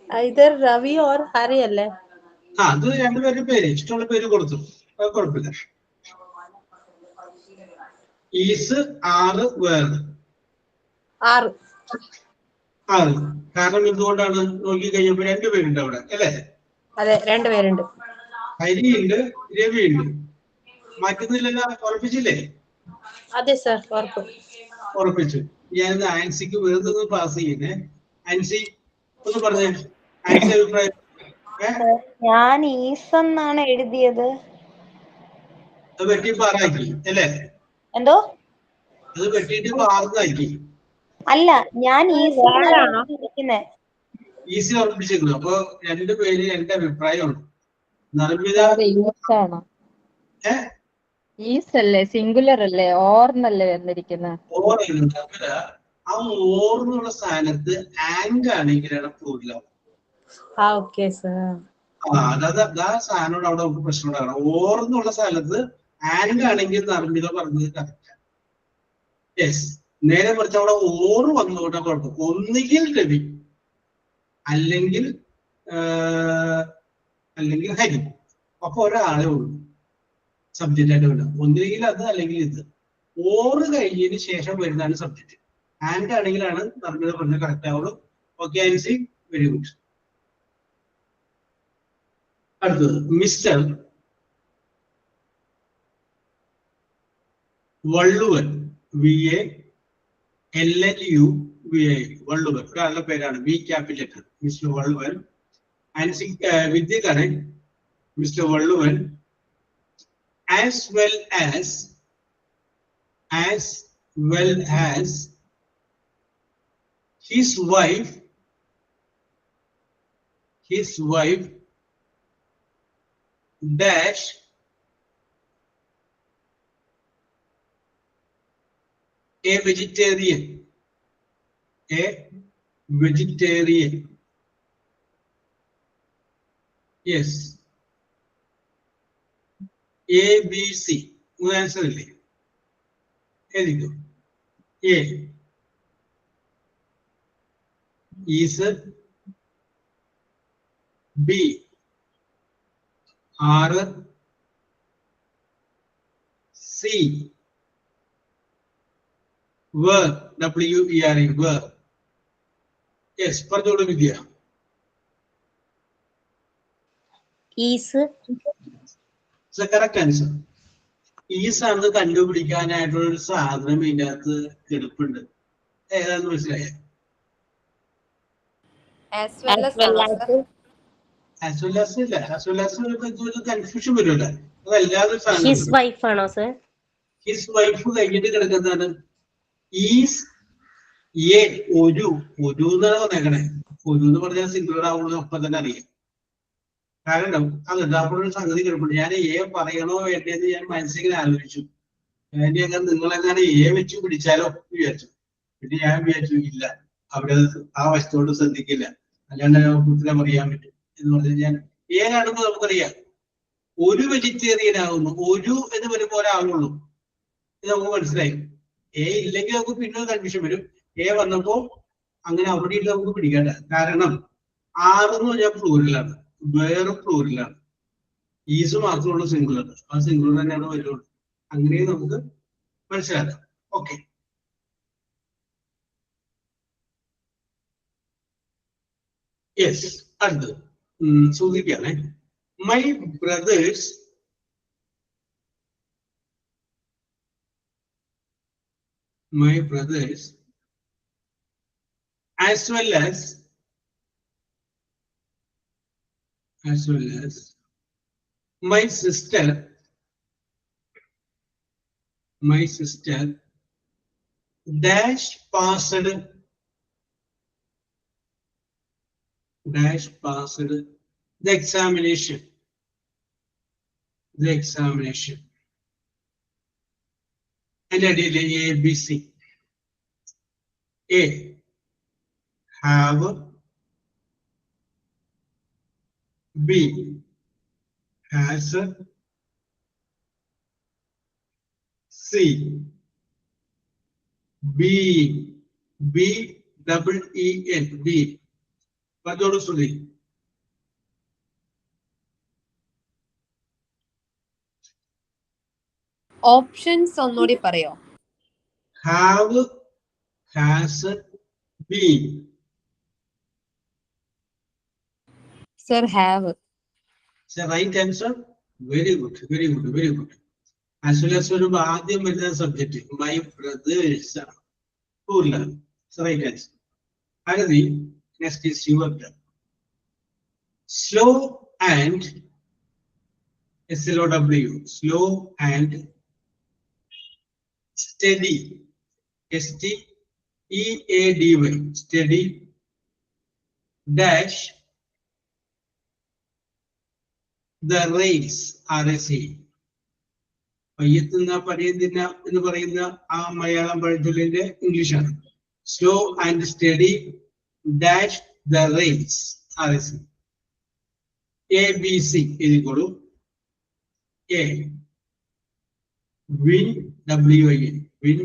Either Ravi or Hari alle. അത് രണ്ടുപേരുടെ പേര് ഇഷ്ടമുള്ള പേര് കൊടുത്തു, അത് കുഴപ്പമില്ല. Is, ആറ്, വേറെ. ആറ്. കാരണം എന്തുകൊണ്ടാണ് നോക്കി കഴിഞ്ഞപ്പോ രണ്ടുപേരുണ്ട് അവിടെ അല്ലേ? അതെ, രണ്ടുപേരുണ്ട്. ഹരിയുണ്ട്, രവിയുണ്ട്. മാറ്റുന്നില്ലല്ലോ, ഉറപ്പിച്ചില്ലേ? അതെ സർ, ഉറപ്പിച്ചു. ഞാനിത് ആൻസിക്ക് വെറുതെ ഒന്ന് പാസ് ചെയ്യുന്നേ. ആൻസി ഒന്ന് പറഞ്ഞേ, ആൻസി അഭിപ്രായം. ഞാൻ ഈസെന്നാണ് എഴുതിയത്. അത് വെട്ടിയപ്പോ ആറാക്കി അല്ലേ? എന്തോ? അത് വെട്ടിയിട്ട് ആറാക്കി. അല്ല, ഞാൻ ഈസെന്നാണ് ഇരിക്കുന്നത്. ഈസി ഉറപ്പിച്ചിരുന്നു. അപ്പൊ രണ്ടുപേര് രണ്ട് അഭിപ്രായമുണ്ട്. നർമ്മിത ഈസ് അല്ലേ, സിംഗുലർ അല്ലേ, ഓർന്നല്ലേ വന്നിരിക്കുന്നത്? നർമ്മിത ആ ഓർന്നുള്ള സ്ഥാനത്ത് ആൻഡ് ആണെങ്കിലാണ് പ്ലൂരൽ. അതായത് ആ സാധനോട് അവിടെ പ്രശ്നം ഉണ്ടാകണം. ഓർന്നുള്ള സ്ഥലത്ത് ആൻഡ് ആണെങ്കിൽ നർമ്മിത പറഞ്ഞത് കറക്റ്റ്. യെസ്, നേരെ മറിച്ച് അവിടെ ഓറ് വന്നുകൊണ്ടാ കുഴപ്പം. ഒന്നുകിൽ രവി അല്ലെങ്കിൽ ഹരി. അപ്പൊ ഒരാളെ ഉള്ളൂ സബ്ജക്റ്റ് ആയിട്ട് വരാം. ഒന്നുകിൽ അത് അല്ലെങ്കിൽ ഇത്. ഓറ് കഴിഞ്ഞതിന് ശേഷം വരുന്നതാണ് സബ്ജക്റ്റ്. ആൻഡ് ആണെങ്കിലാണ് നർമ്മിത പറഞ്ഞത് കറക്റ്റ് ആവുള്ളൂ. Okay Ancy, very good. അടുത്തത് മിസ്റ്റർ വള്ളുവൻ, VALLUVI, വള്ളുവൻ ഒരാളുടെ പേരാണ്. V capital, mister Valluvan. Ancy Vidya correct. Mister Valluvan as well as his wife dash a vegetarian. Yes, ABC. Answer ഇല്ലേ? എഴുതിക്കോ. A is, B are, C were, WERE, were. Yes, പറഞ്ഞോളൂ Vidya. Is correct answer. Is ആണ് കണ്ടുപിടിക്കാനായിട്ടുള്ള ഒരു സാധനം ഇതിന്റെ അകത്ത് കിടപ്പുണ്ട്. ഏതാന്ന് മനസ്സിലായ? കൺഫ്യൂഷൻ വരുമല്ലേ? അതല്ലാതെ ഹിസ് വൈഫ് ആണോ സർ? ഹിസ് വൈഫ് കഴിഞ്ഞിട്ട് കിടക്കുന്നതാണ് ഈസ് എ. ഒരു എന്നാണ് പറഞ്ഞേക്കണേ. ഒരു എന്ന് പറഞ്ഞാൽ സിംഗുലർ ആവുന്നത് ഒപ്പം തന്നെ അറിയാം. കാരണം അതുണ്ട് അവിടെ ഒരു സംഗതി കിടപ്പുണ്ട്. ഞാൻ എ പറയണോ വേണ്ടതെന്ന് ഞാൻ മനസ്സിങ്ങനെ ആലോചിച്ചു. അതിന്റെ അങ്ങനെ നിങ്ങളെങ്ങനെ എ വെച്ച് പിടിച്ചാലോ വിചാരിച്ചു. പിന്നെ ഞാൻ വിചാരിച്ചു ഇല്ല, അവിടെ ആ വശത്തോട് ശ്രദ്ധിക്കില്ല, അല്ലാണ്ട് നമുക്ക് ഉത്തരം അറിയാൻ പറ്റും എന്ന് പറഞ്ഞാൽ ഞാൻ ഏതാണെന്ന് നമുക്കറിയാം. ഒരു വെജിറ്റേറിയൻ ആകുന്നു, ഒരു എന്ന് വരുമ്പോൾ ഒരാളുള്ളൂ, ഇത് നമുക്ക് മനസ്സിലായി. എ ഇല്ലെങ്കിൽ നമുക്ക് പിന്നെ കൺഫ്യൂഷൻ വരും. എ വന്നപ്പോ അങ്ങനെ അവിടെ ഇല്ല, നമുക്ക് പിടിക്കണ്ട. കാരണം 6 എന്ന് പറഞ്ഞാൽ പ്ലൂരലാണ്, വേറെ പ്ലൂരലാണ്. ഈസ് മാത്രമുള്ള സിംഗുലർ, ആ സിംഗുലർ തന്നെയാണ് വരുള്ളൂ. അങ്ങനെ നമുക്ക് മനസ്സിലാക്കാം. Okay, yes. അടുത്ത് സൂചിപ്പിക്കാണേ. My brothers as well as my sister dash passed the examination. And A, B, C. A, have. B, has. C, double E N, B. പറഞ്ഞോളൂ ശ്രുതി. ഓപ്ഷൻസ് ഒന്നുകൂടി പറയോ? Have, has, been. Sir, have. It's the right answer. Very good. As well as ഒരു ആദ്യം വരുന്ന subject my brothers plural. It's the right answer. Haravi, next is your turn. Slow and SLOW, slow and steady, STEADY, steady dash the race, RAC. പയ്യത്തുന്ന പഴയതിന എന്ന് പറയുന്ന ആ മലയാളം പഴഞ്ചൊല്ലിന്റെ ഇംഗ്ലീഷാണ്. Slow and steady dash the race, RAC. ABC എഴുതിക്കോളൂ. A, win, WIN, win.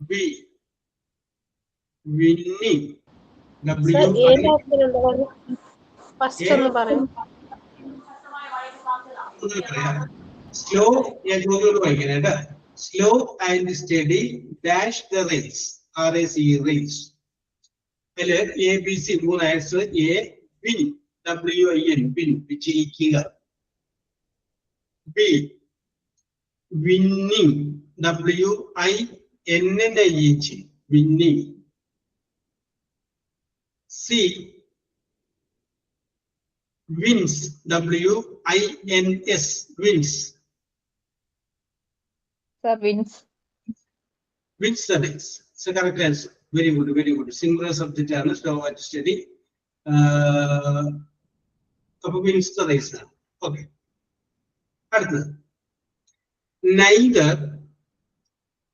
B, winning, slow ഞാൻ ചോദ്യം വായിക്കാനായിട്ട്. Slow and steady dash the race, RAC, race. അതില് ABC 3 answer. A, win, WIN, win, വിജയിക്കുക. B, winning, WINNING, winning. C, wins, WINS, wins. Sir, wins. Wins the race. It's a correct answer. Very good. Singular subject ആണ്, slow and steady. അപ്പൊ wins the race. Okay. അടുത്തത് neither,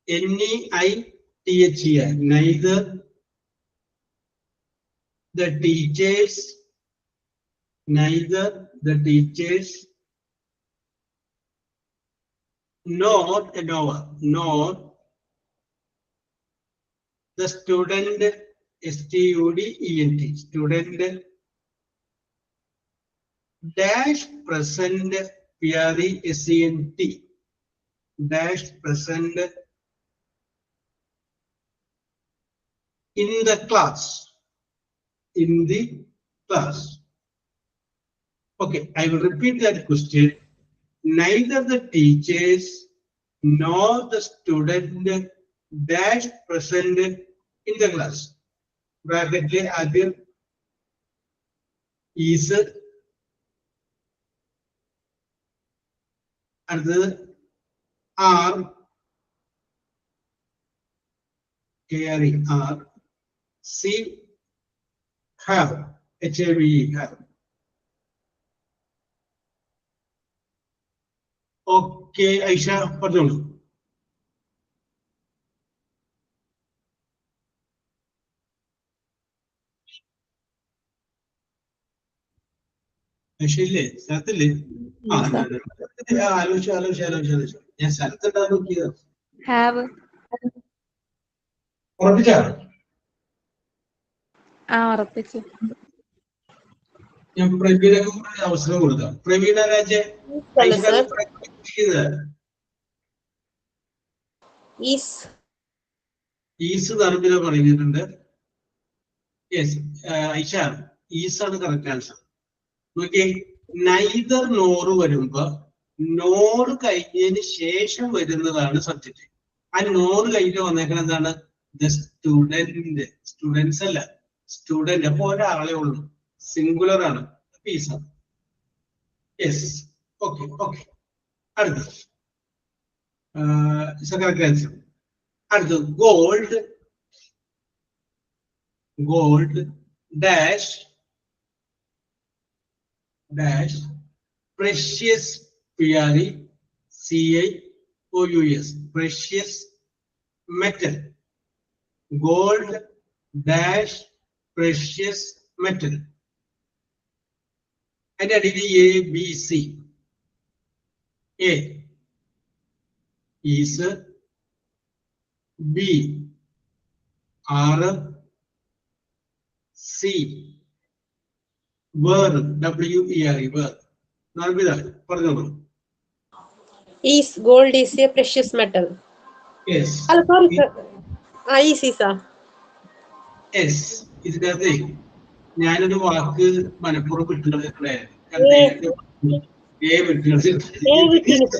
NEITHER, neither the teachers nor the student, STUDENT, student dash present, PRESENT, dash present in the class. Okay, I will repeat that question. Neither the teachers nor the student dash present in the class. Bracket ആദ്യം is, അടുത്തത് are, are. C, have, HAVE, have. Okay, Aisha, പറഞ്ഞോളൂ. പക്ഷേ സ്ഥലത്തില്ലേ? ആ Yes, sir. ആലോചിച്ചു. ഞാൻ സ്ഥലത്തുണ്ടാ നോക്കിയത്. Have. ഉറപ്പിച്ചാ? ഉറപ്പിച്ചു. ഞാൻ പ്രവീണക്ക് കൂടെ അവസരം കൊടുക്കാം. പ്രവീണ രാജെ അല്ല സർ. ഈസ് തർബില പറഞ്ഞിട്ടുണ്ട്. യെസ് ഐഷ, ഈസാണ് കറക്റ്റ് ആൻസർ. നോക്കിയേ, നൈദർ നോറ് വരുമ്പോ നോറ് കഴിഞ്ഞതിന് ശേഷം വരുന്നതാണ് സബ്ജക്റ്റ്. ആ നോറ് കഴിഞ്ഞ് വന്നേക്കണ എന്താണ്? The student. സ്റ്റുഡൻസ് അല്ല, സ്റ്റുഡന്റ്. അപ്പൊ ഒരാളെ ഉള്ളൂ, സിംഗുലർ ആണ്. ഈസാണ്. Yes, okay. അടുത്തത് കറക്റ്റ് ആൻസർ. അടുത്തത് gold dash precious PRECIOUS precious metal. Gold dash precious metal. And I did A B C. A is B R C were WERE were. Narbida, പറഞ്ഞോളൂ. Gold is a precious metal. Yes. Sorry sir. Easy sir. Yes. ഇതിനകത്ത് ഞാനൊരു വാക്ക് മനഃപൂർവ്വം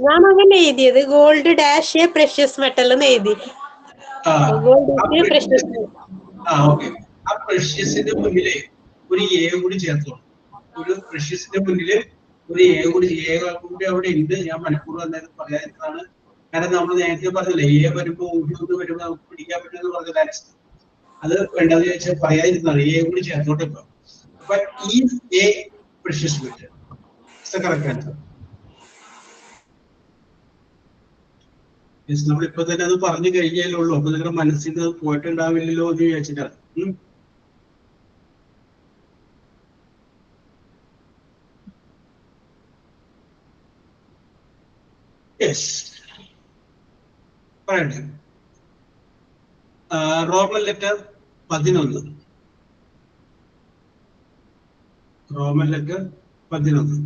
ഞാൻ അങ്ങനെ എഴുതിയത് gold dash A precious metal എന്ന് എഴുതി. ആ പ്രഷ്യസിന്റെ മുന്നില് ഒരു എ കൂടി ചേർത്തോളൂ. ഒരു പ്രഷ്യസിന്റെ മുന്നില് ഒരു എ കൂടി അവിടെ ഉണ്ട്. ഞാൻ മനഃപൂർവ്വം എന്തായാലും പറയാതിരുന്നതാണ്. കാരണം നമ്മൾ നേരത്തെ പറഞ്ഞില്ലേ, എ വരുമ്പോ ഊട്ടി വരുമ്പോ നമുക്ക് പിടിക്കാൻ പറ്റുമെന്ന് പറഞ്ഞ അത് വേണ്ടെന്ന് ചോദിച്ചാൽ പറയാതിരുന്നതാണ്. എ കൂടി ചേർത്തോട്ടെ ഇപ്പൊ. But is a precious metal. It's the correct answer. Yes, നമ്മൾ ഇപ്പൊ തന്നെ അത് പറഞ്ഞു കഴിഞ്ഞാലേ ഉള്ളൂ. അപ്പൊ നിങ്ങളുടെ മനസ്സിൽ നിന്ന് പോയിട്ടുണ്ടാവില്ലല്ലോ എന്ന് വിചാരിച്ചിട്ടാണ്. Yes. പറയട്ടെ. Roman letter 11. Roman letter 11.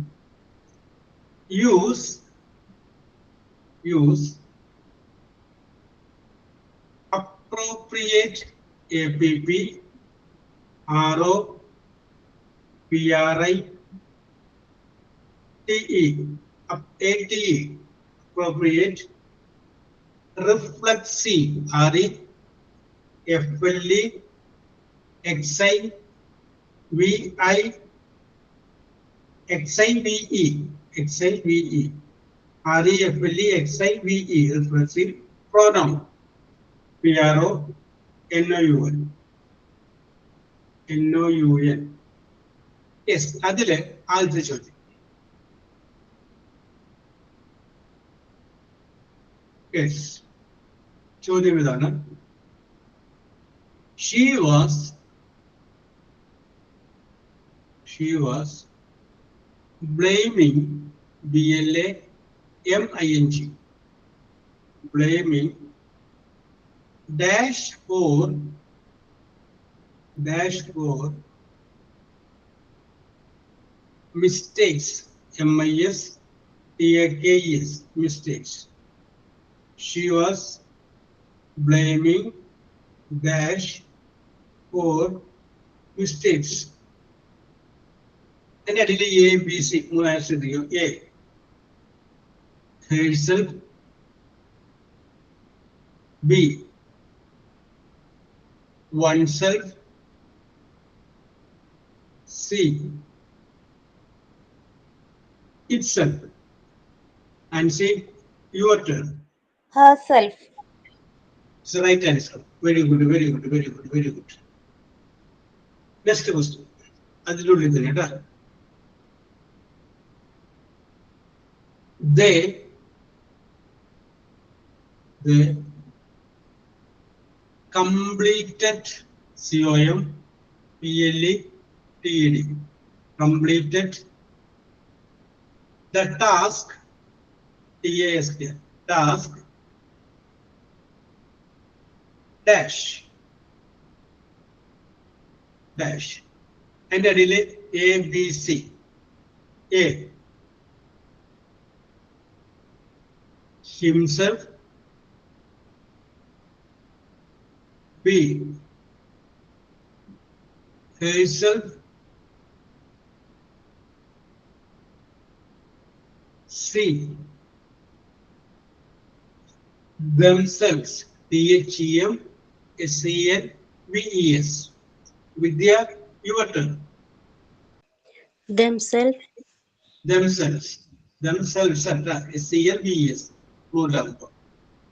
Use appropriate APP ROPRITE appropriate reflexive REFLE exile VI XIVE REFLE XIVE reflexive pronoun PRONOUN. Yes, അതിലെ ആദ്യത്തെ ചോദ്യം. Yes, ചോദ്യം ഇതാണ്. She was blaming BLAMING blaming dash for mistakes MISTAKES mistakes. She was blaming dash for mistakes. And I did A, B, C. A. Herself. B. Oneself. C. Itself. And C. Your turn. Herself. It's the right answer. Very good. Next question. അതിനുള്ളിൽ തന്നെ കേട്ടാ. They completed COMPLETED completed The task, task, task dash dash and the delay ABC. A, himself. B, herself. C, themselves. THEMSELVES. Vidya, your turn. Themselves. Themselves. Themselves അല്ല SELVES plural.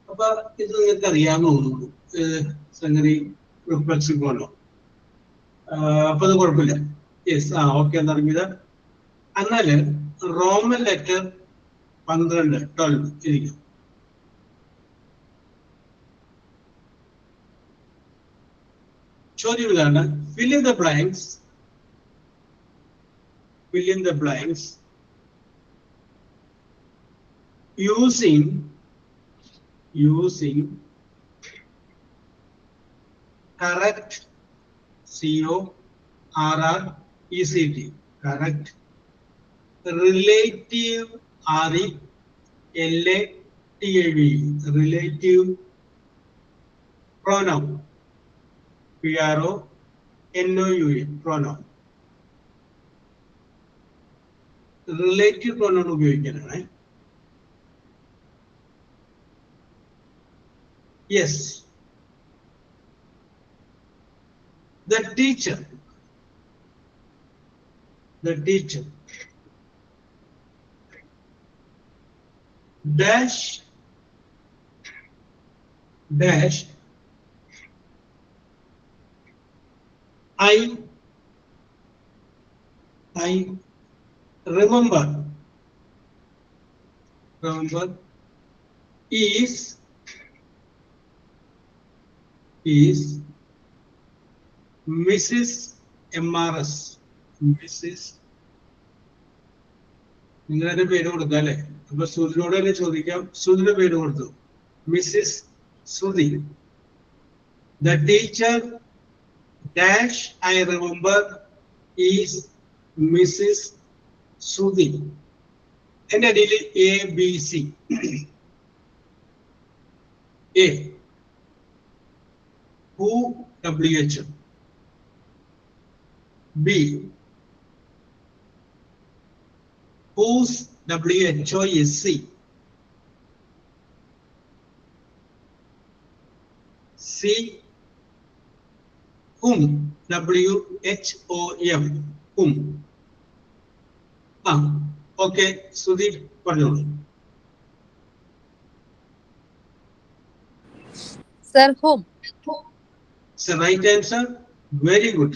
അപ്പൊ ഇത് നിങ്ങൾക്ക് അറിയാവുന്ന സംഗതി reflexive ആണോ? അപ്പൊ അത് കുഴപ്പമില്ല. യെസ്, ഓക്കെ എന്നറിഞ്ഞത്. എന്നാല് റോമൻ ലെറ്റർ 12 ഇരിക്കും. ചോദ്യം ഇതാണ്, fill in the blanks using correct CORRECT correct relative RELATIVE relative pronoun PRONOUN pronoun. Relative pronoun ഉപയോഗിക്കാനാണ്. Yes. The teacher dash I remember is Mrs. MRS. നിങ്ങളുടെ പേര് കൊടുക്കാം അല്ലെ? അപ്പൊ സുധിനോട് തന്നെ ചോദിക്കാം. സുധിയുടെ പേര് കൊടുത്തു, Mrs Sudhi. The teacher dash I remember is Mrs. Sudhi. And അതിൽ ABC. A, who WHO. B, whose WHOSC. C, whom WHOM. whom. Okay, Sudeep, പറഞ്ഞോളൂ. Sir, whom? It's the right answer. Very good.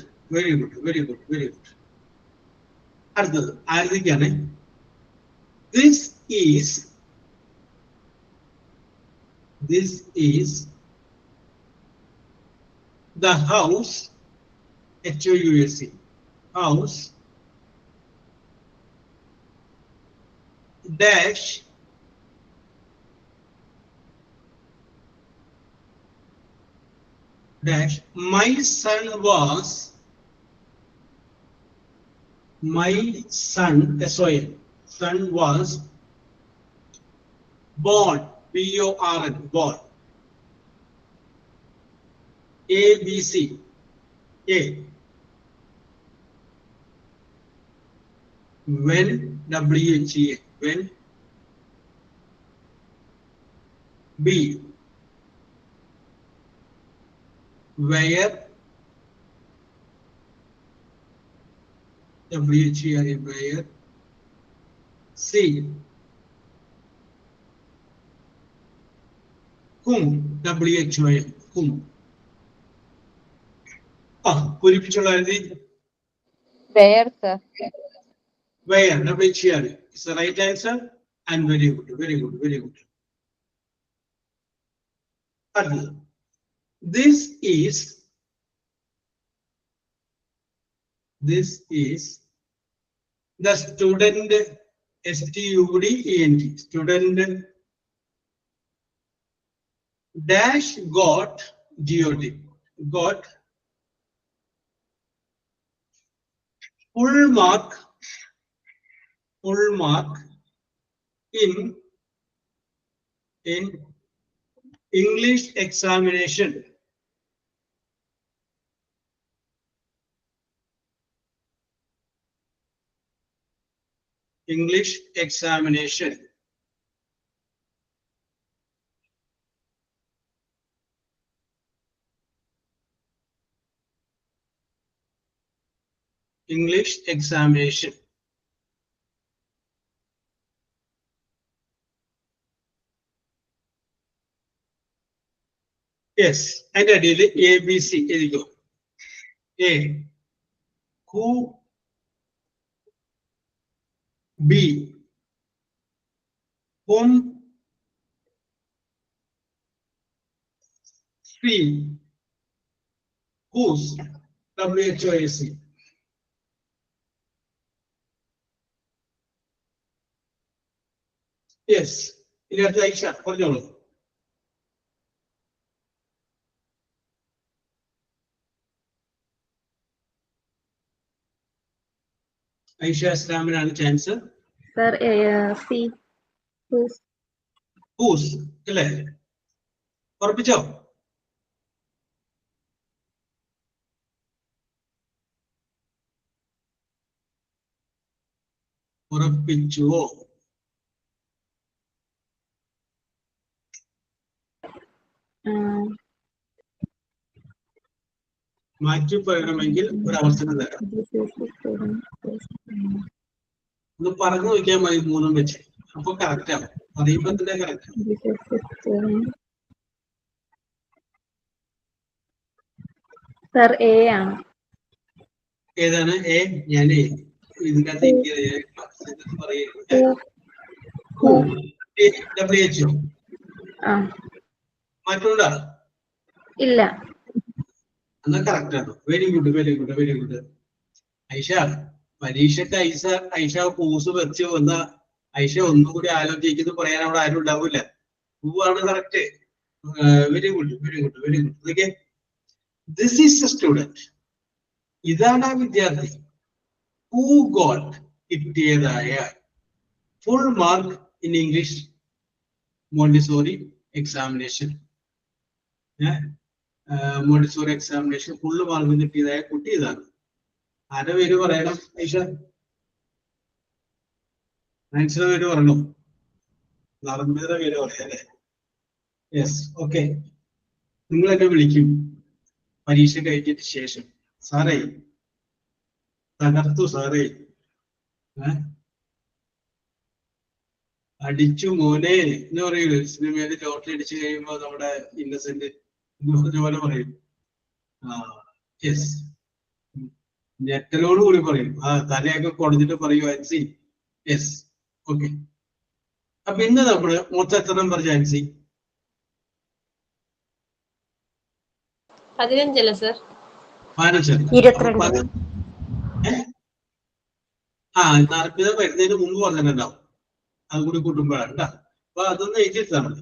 അടുത്തത് ആരതിക്കാണ്. This is the house, HOUSE, house dash my son was born, BORN, born. ABC. A, when, WHEN, when. B, where, WHERE, where. C, whom, WHOM, whom. പൂരിപ്പിച്ചുള്ള എഴുതി. Where, sir? Where, WHERE is the right answer. And very good. This is the student STUDENT. Student dash got GOT. Got full mark in English examination. English examination. English examination. Yes, and I did it. ABC. Here you go. A. Who? B. Whom? C. Whose? WHOAC. Yes. ഇതിനകത്ത് ഐഷ പറഞ്ഞോളൂ. ഐഷ ഇസ്ലാമിനാണ് chance. Sir she who's അല്ലേ? ഉറപ്പിച്ചോ? ഉറപ്പിച്ചുവോ? മാറ്റി പറയണമെങ്കിൽ ഒരു അവസരം തരാം. ഒന്ന് പറഞ്ഞു നോക്കിയാൽ മതി മൂന്നും വെച്ച്. അപ്പൊ കറക്റ്റ് ആവും. പറയുമ്പോ തന്നെ കറക്റ്റ് ആവും. സർ എ ആണ്. ഏതാണ് എ? ഞാൻ ഇതിനകത്ത് WHO മാറ്റമുണ്ടോ? ഇല്ല. എന്നാ കറക്റ്റ് ആണ്. Very good, very good, very good. Aisha പരീക്ഷയ്ക്ക് ഐഷ പൂസ് വെച്ച് വന്ന ഐഷ ഒന്നുകൂടി ആലോചിക്കുന്നു പറയാൻ അവിടെ ആരും ഉണ്ടാവില്ല. പൂവാണ് correct. Very good, very good, very good. Okay, this is a student. ഇതാണ് ആ വിദ്യാർത്ഥി. ഹൂ ഗോട്ട് കിട്ടിയതായ full mark in English Montessori examination. Montessori examination full mark കിട്ടിയതായ കുട്ടി ഇതാണ്. ആരുടെ പേര് പറയണം ഐഷ? ആൻസറുടെ പേര് പറയണം. നർമ്മയുടെ പേര് പറയാം അല്ലേ? Yes, okay. നിങ്ങൾ എന്നെ വിളിക്കും പരീക്ഷ കഴിഞ്ഞിട്ട് ശേഷം. സാറേ തകർത്തു സാറേ, അടിച്ചു മോനെ എന്ന് പറയൂല സിനിമയില്. ചോട്ടിൽ അടിച്ചു കഴിയുമ്പോ നമ്മുടെ ഇന്നസെന്റ് എന്ന് പറഞ്ഞ പോലെ പറയും. യെസ്, ഞെട്ടലോട് കൂടി പറയും. തലയൊക്കെ കൊടുത്തിട്ട് പറയൂ ആൻസി. Yes, okay. അപ്പൊ ഇന്ന് നമ്മള് മൊത്തം എത്ര നമ്പർ ആൻസി? 15 സർ. 22. നാർപ്പിത വരുന്നതിന് മുമ്പ് പറഞ്ഞിട്ടുണ്ടാവും. അത് കൂടി കൂട്ടുമ്പോഴാണ് കേട്ടോ. അപ്പൊ അതൊന്ന് എഴുതിയെടുത്താൽ മതി.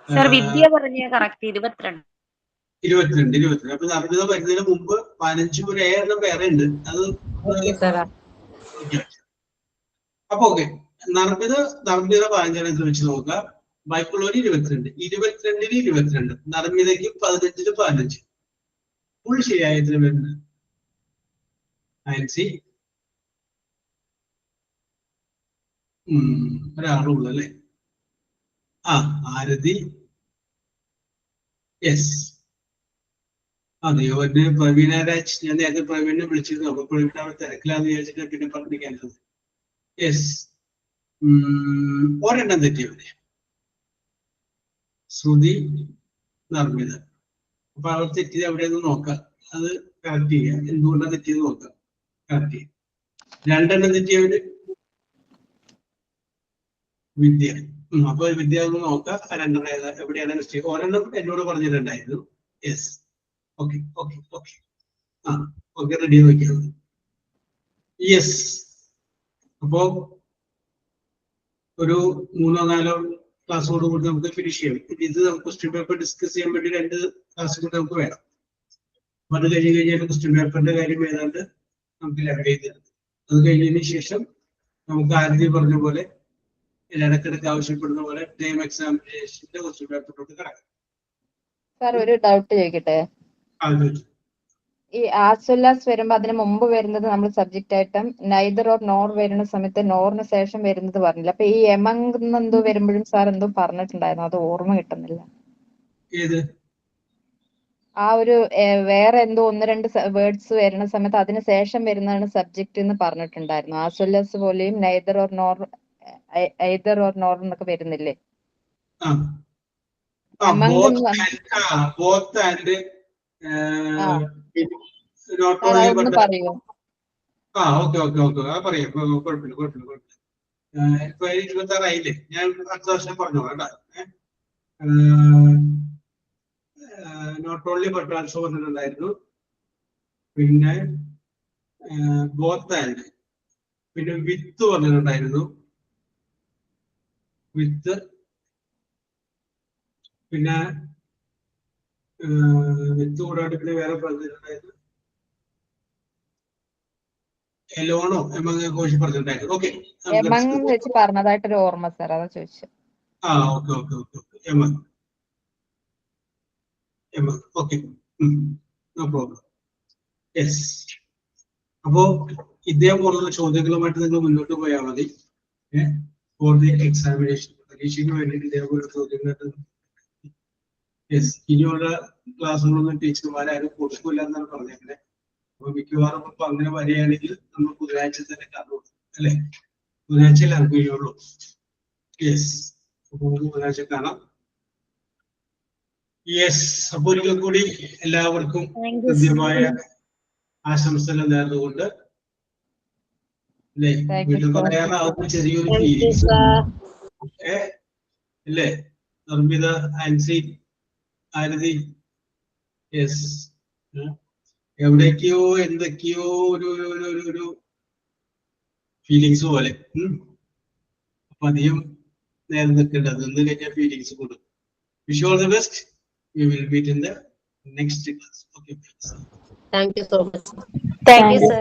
സർ വിദ്യ പറഞ്ഞ കറക്റ്റ് 22. അപ്പൊ നർപ്പിത വരുന്നതിന് മുമ്പ് 15 ഒരു ഏഴെണ്ണം വേറെ ഉണ്ട്. അത് അപ്പൊ ഓക്കെ. നർപ്പിത 15 വെച്ച് നോക്കുക. ബാക്കിയുള്ളവര് 22. 22-ന് 22. നർമ്മിതയ്ക്ക് 15-ന് 15. ഫുൾ ശരിയായതിന് വരുന്നത് ആൻസി. ഒരാളുള്ളൂ അല്ലേ? ആരതി. യെസ്, അതെയോ. പ്രവീണ രാജ്. ഞാൻ നേരത്തെ പ്രവീണിനെ വിളിച്ചിരുന്നു. അപ്പൊ പ്രവീണ അവിടെ തിരക്കിലാന്ന് വിചാരിച്ചിട്ട് പിന്നെ പറഞ്ഞിരിക്കാനുള്ളത്. യെസ്, ഒരെണ്ണം തെറ്റിയവരെ ശ്രുതി, നർമ്മിത. അപ്പൊ അവർ തെറ്റിയത് എവിടെയെന്ന് നോക്കാം. അത് കറക്റ്റ് ചെയ്യാം. എന്തുകൊണ്ടാണ് തെറ്റിയത് നോക്കാം, കറക്റ്റ് ചെയ്യാം. 2 തെറ്റിയവര് വിദ്യ. അപ്പൊ വിദ്യ ഒന്ന് നോക്കാം. 2 എവിടെയാണ് മിസ്റ്റേക്ക്. ഒരെണ്ണം എന്നോട് പറഞ്ഞിട്ടുണ്ടായിരുന്നു. Yes, okay okay okay. Okay, ready നോക്കിയാൽ മതി. യെസ്, അപ്പോ ഒരു 3-4 ക്ലാസ്സോട് കൂടി നമുക്ക് ഫിനിഷ് ചെയ്യാം. ഇത് നമുക്ക് ക്വസ്റ്റ്യൻ പേപ്പർ ഡിസ്കസ് ചെയ്യാൻ വേണ്ടി 2 ക്ലാസ് കൂടി നമുക്ക് വേണം. അത് കഴിഞ്ഞ് കഴിഞ്ഞാൽ ക്വസ്റ്റ്യൻ പേപ്പറിന്റെ കാര്യം ഏതാണ്ട് നമുക്ക് ലെവൽ ചെയ്ത് തരും. അത് കഴിഞ്ഞതിന് ശേഷം നമുക്ക് ആദ്യം പറഞ്ഞ പോലെ ഇടയ്ക്കിടയ്ക്ക് ആവശ്യപ്പെടുന്ന പോലെ ടൈം എക്സാമിനേഷന്റെ ക്വസ്റ്റ്യൻ പേപ്പറിലോട്ട് കിടക്കാം. സാർ ഒരു ഡൗട്ട് ചോദിക്കട്ടെ? ഈ ആസ് വെൽ ആസ് വരുമ്പോ അതിന് മുമ്പ് വരുന്നത് നമ്മൾ സബ്ജക്റ്റ് ആയിട്ടും നൈദർ ഓർ നോർ വരുന്ന സമയത്ത് നോറിന് ശേഷം വരുന്നത് പറഞ്ഞില്ല. അപ്പൊ ഈ എമംഗ് എന്തോ വരുമ്പോഴും സാർ എന്തോ പറഞ്ഞിട്ടുണ്ടായിരുന്നു, അത് ഓർമ്മ കിട്ടുന്നില്ല. ആ ഒരു വേറെ എന്തോ 1-2 വേർഡ്സ് വരുന്ന സമയത്ത് അതിന് ശേഷം വരുന്നതാണ് സബ്ജക്റ്റ് എന്ന് പറഞ്ഞിട്ടുണ്ടായിരുന്നു. ആസ് വെൽ ആസ് പോലെയും neither or nor either or nor എന്നൊക്കെ വരുന്നില്ലേ? പറയൂ. ഇപ്പൊ 26 ആയില്ലേ, ഞാൻ അടുത്ത വർഷം പറഞ്ഞോളാം. നോട്ട് ഓൺലി ബട്ട് ആൾസോ പറഞ്ഞിട്ടുണ്ടായിരുന്നു. പിന്നെ ബോത്ത് ആൻഡ്, പിന്നെ വിത്ത് പറഞ്ഞിട്ടുണ്ടായിരുന്നു. വിത്ത്, പിന്നെ വിത്ത് കൂടാണ്ട് പിന്നെ വേറെ പറഞ്ഞിട്ടുണ്ടായിരുന്നു. എലോണോ എമംഗ് കോഴ്സ് പറഞ്ഞിട്ടുണ്ടായിരുന്നു. ഓക്കെ, എമംഗ് വെച്ച് പറഞ്ഞതായിട്ടൊരു ഓർമ്മ സാർ, അതാ ചോദിച്ചത്. Among okay, no problem. Yes. അപ്പോ ഇതേപോലുള്ള ചോദ്യങ്ങളുമായിട്ട് നിങ്ങൾ മുന്നോട്ട് പോയാൽ മതി. ഫോർ ദി എക്സാമിനേഷൻ, പരീക്ഷയ്ക്ക് വേണ്ടിയിട്ട് ഇതേപോലെ ചോദ്യങ്ങളായിട്ട്. യെസ്, ഇനിയുള്ള ക്ലാസ്സുകളൊന്നും ടീച്ചർമാരും കൊടുക്കില്ല എന്നാണ് പറഞ്ഞേക്കുന്നത്. അപ്പൊ മിക്കവാറും ഇപ്പൊ അങ്ങനെ വരികയാണെങ്കിൽ നമ്മൾ ബുധനാഴ്ച തന്നെ കാണുള്ളൂ, അല്ലെ? ബുധനാഴ്ചയിൽ അറിയുള്ളൂ. യെസ്, അപ്പൊ ബുധനാഴ്ച കാണാം. യെസ്, അപ്പൊ ഒരിക്കൽ കൂടി എല്ലാവർക്കും കൃത്യമായ ആശംസകൾ നേർന്നുകൊണ്ട് അല്ലേ, വീട്ടിൽ പറയാനാവുന്ന ചെറിയൊരു ഫീലിങ്സ് അല്ലേ? നിർമ്മിത, ആൻസി, ആരതി, യെസ്, എവിടേക്കോ എന്തൊക്കെയോ ഒരു ഫീലിങ്സ് പോലെ. അപ്പൊ അധികം നേരം നിൽക്കേണ്ടത്, നിന്ന് കഴിഞ്ഞാൽ ഫീലിങ്സ് കൂടും. Wish you all the best. We will meet in the next class. Okay, please. Thank you so much. Thank you, sir.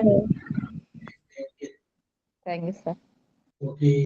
Thank you, sir. Okay.